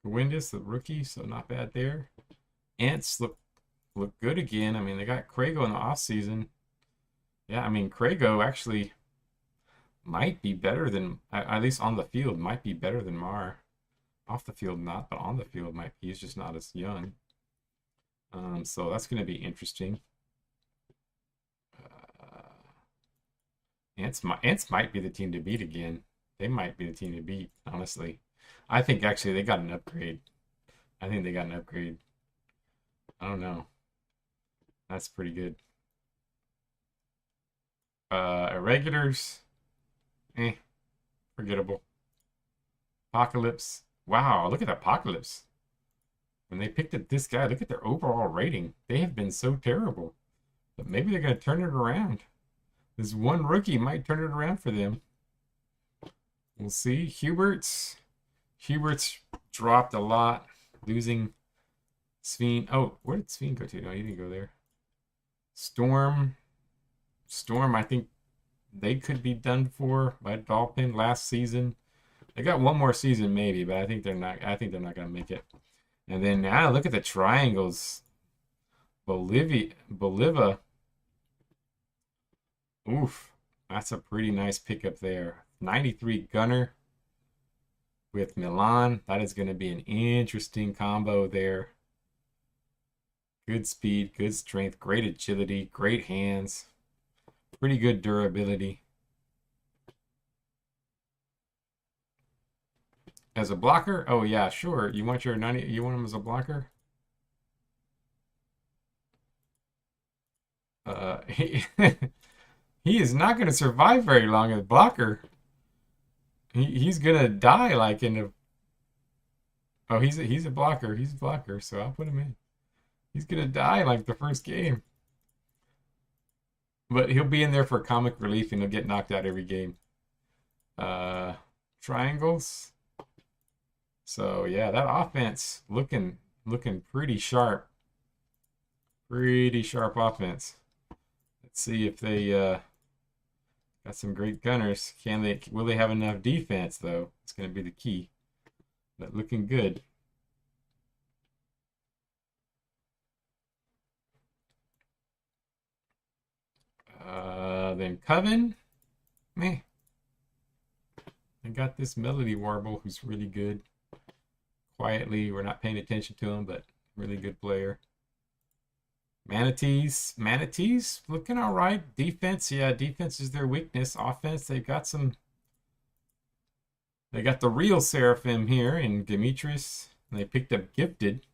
Windus, the rookie, so not bad there. Ants look good again. I mean, they got Krago in the offseason. Yeah, I mean, Krago actually might be better than, at least on the field, might be better than Mar. Off the field, not, but on the field, might be. He's just not as young. So that's going to be interesting. Ants might be the team to beat again. They might be the team to beat, honestly. I think actually they got an upgrade. I think they got an upgrade. I don't know. That's pretty good. Irregulars. Forgettable. Apocalypse. Wow, look at Apocalypse. When they picked up this guy, look at their overall rating. They have been so terrible. But maybe they're going to turn it around. This one rookie might turn it around for them. We'll see. Hubert's dropped a lot. Losing Sveen. Oh, where did Sveen go to? No, he didn't go there. Storm, I think they could be done for by Dolphin last season. They got one more season maybe, but I think they're not going to make it. And then now look at the triangles. Bolivia. Oof, that's a pretty nice pickup there. 93 gunner with Milan. That is going to be an interesting combo there. Good speed, good strength, great agility, great hands, pretty good durability. As a blocker? Oh yeah, sure. You want your 90, you want him as a blocker? He, he is not going to survive very long as a blocker. He's going to die like in a. Oh, he's a blocker. He's a blocker, so I'll put him in. He's going to die like the first game. But he'll be in there for comic relief and he'll get knocked out every game. Triangles. So yeah, that offense looking pretty sharp. Pretty sharp offense. Let's see if they got some great gunners. Will they have enough defense though? It's gonna be the key. But looking good. Then Coven. Meh. I got this Melody Warble who's really good. Quietly, we're not paying attention to him, but really good player. Manatees looking all right. Defense, yeah, defense is their weakness. Offense, they got the real Seraphim here in Demetrius. And they picked up Gifted.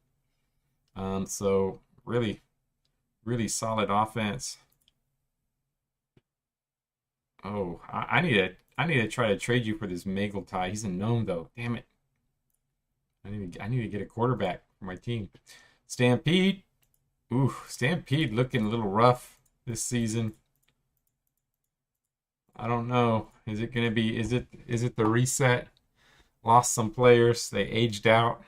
So really, really solid offense. Oh, I need to try to trade you for this Magle tie. He's a gnome though. Damn it. I need to get a quarterback for my team. Stampede. Ooh, Stampede looking a little rough this season. I don't know. Is it gonna be is it the reset? Lost some players. They aged out.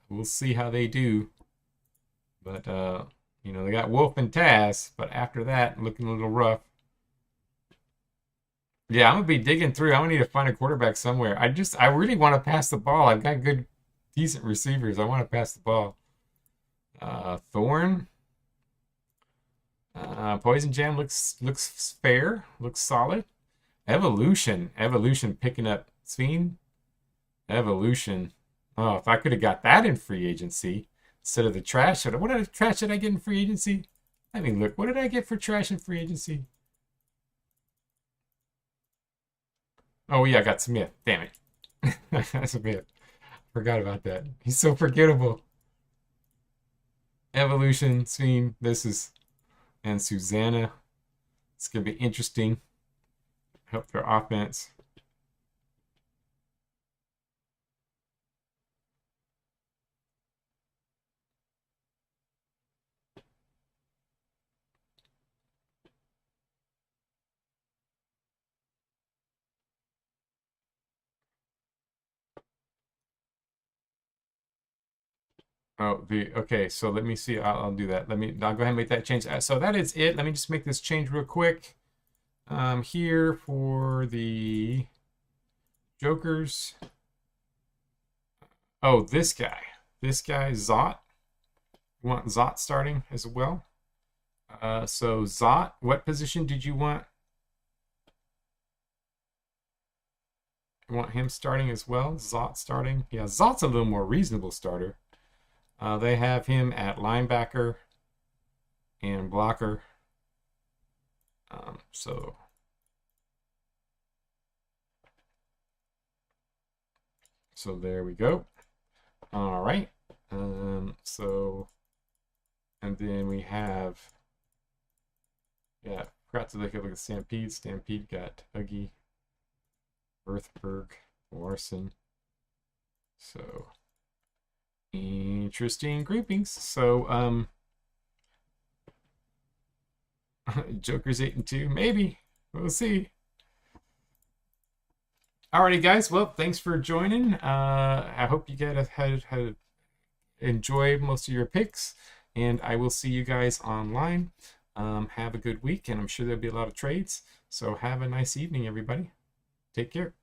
We'll see how they do. But you know, they got Wolf and Taz, but after that, looking a little rough. Yeah, I'm gonna be digging through. I'm gonna need to find a quarterback somewhere. I really want to pass the ball. I've got good, decent receivers. I want to pass the ball. Thorn. Poison Jam looks fair. Looks solid. Evolution picking up Fiend. Evolution. Oh, if I could have got that in free agency instead of the trash. What other trash did I get in free agency? I mean, look, what did I get for trash in free agency? Oh yeah, I got Smith. Damn it. Smith. Forgot about that. He's so forgettable. Evolution, Fiend. And Susanna. It's gonna be interesting. Help their offense. Oh, okay. So let me see. I'll do that. I'll go ahead and make that change. So that is it. Let me just make this change real quick. Here for the Jokers. Oh, this guy, Zot. You want Zot starting as well? So Zot, what position did you want? You want him starting as well? Zot starting? Yeah, Zot's a little more reasonable starter. They have him at linebacker and blocker. So there we go. All right. And then we have, yeah, forgot to look at Stampede. Stampede got Huggy, Earthberg, Larson. So interesting groupings. So Joker's 8-2, maybe. We'll see. Alrighty, guys. Well, thanks for joining. I hope you guys had enjoy most of your picks, and I will see you guys online. Have a good week, and I'm sure there'll be a lot of trades. So have a nice evening, everybody. Take care.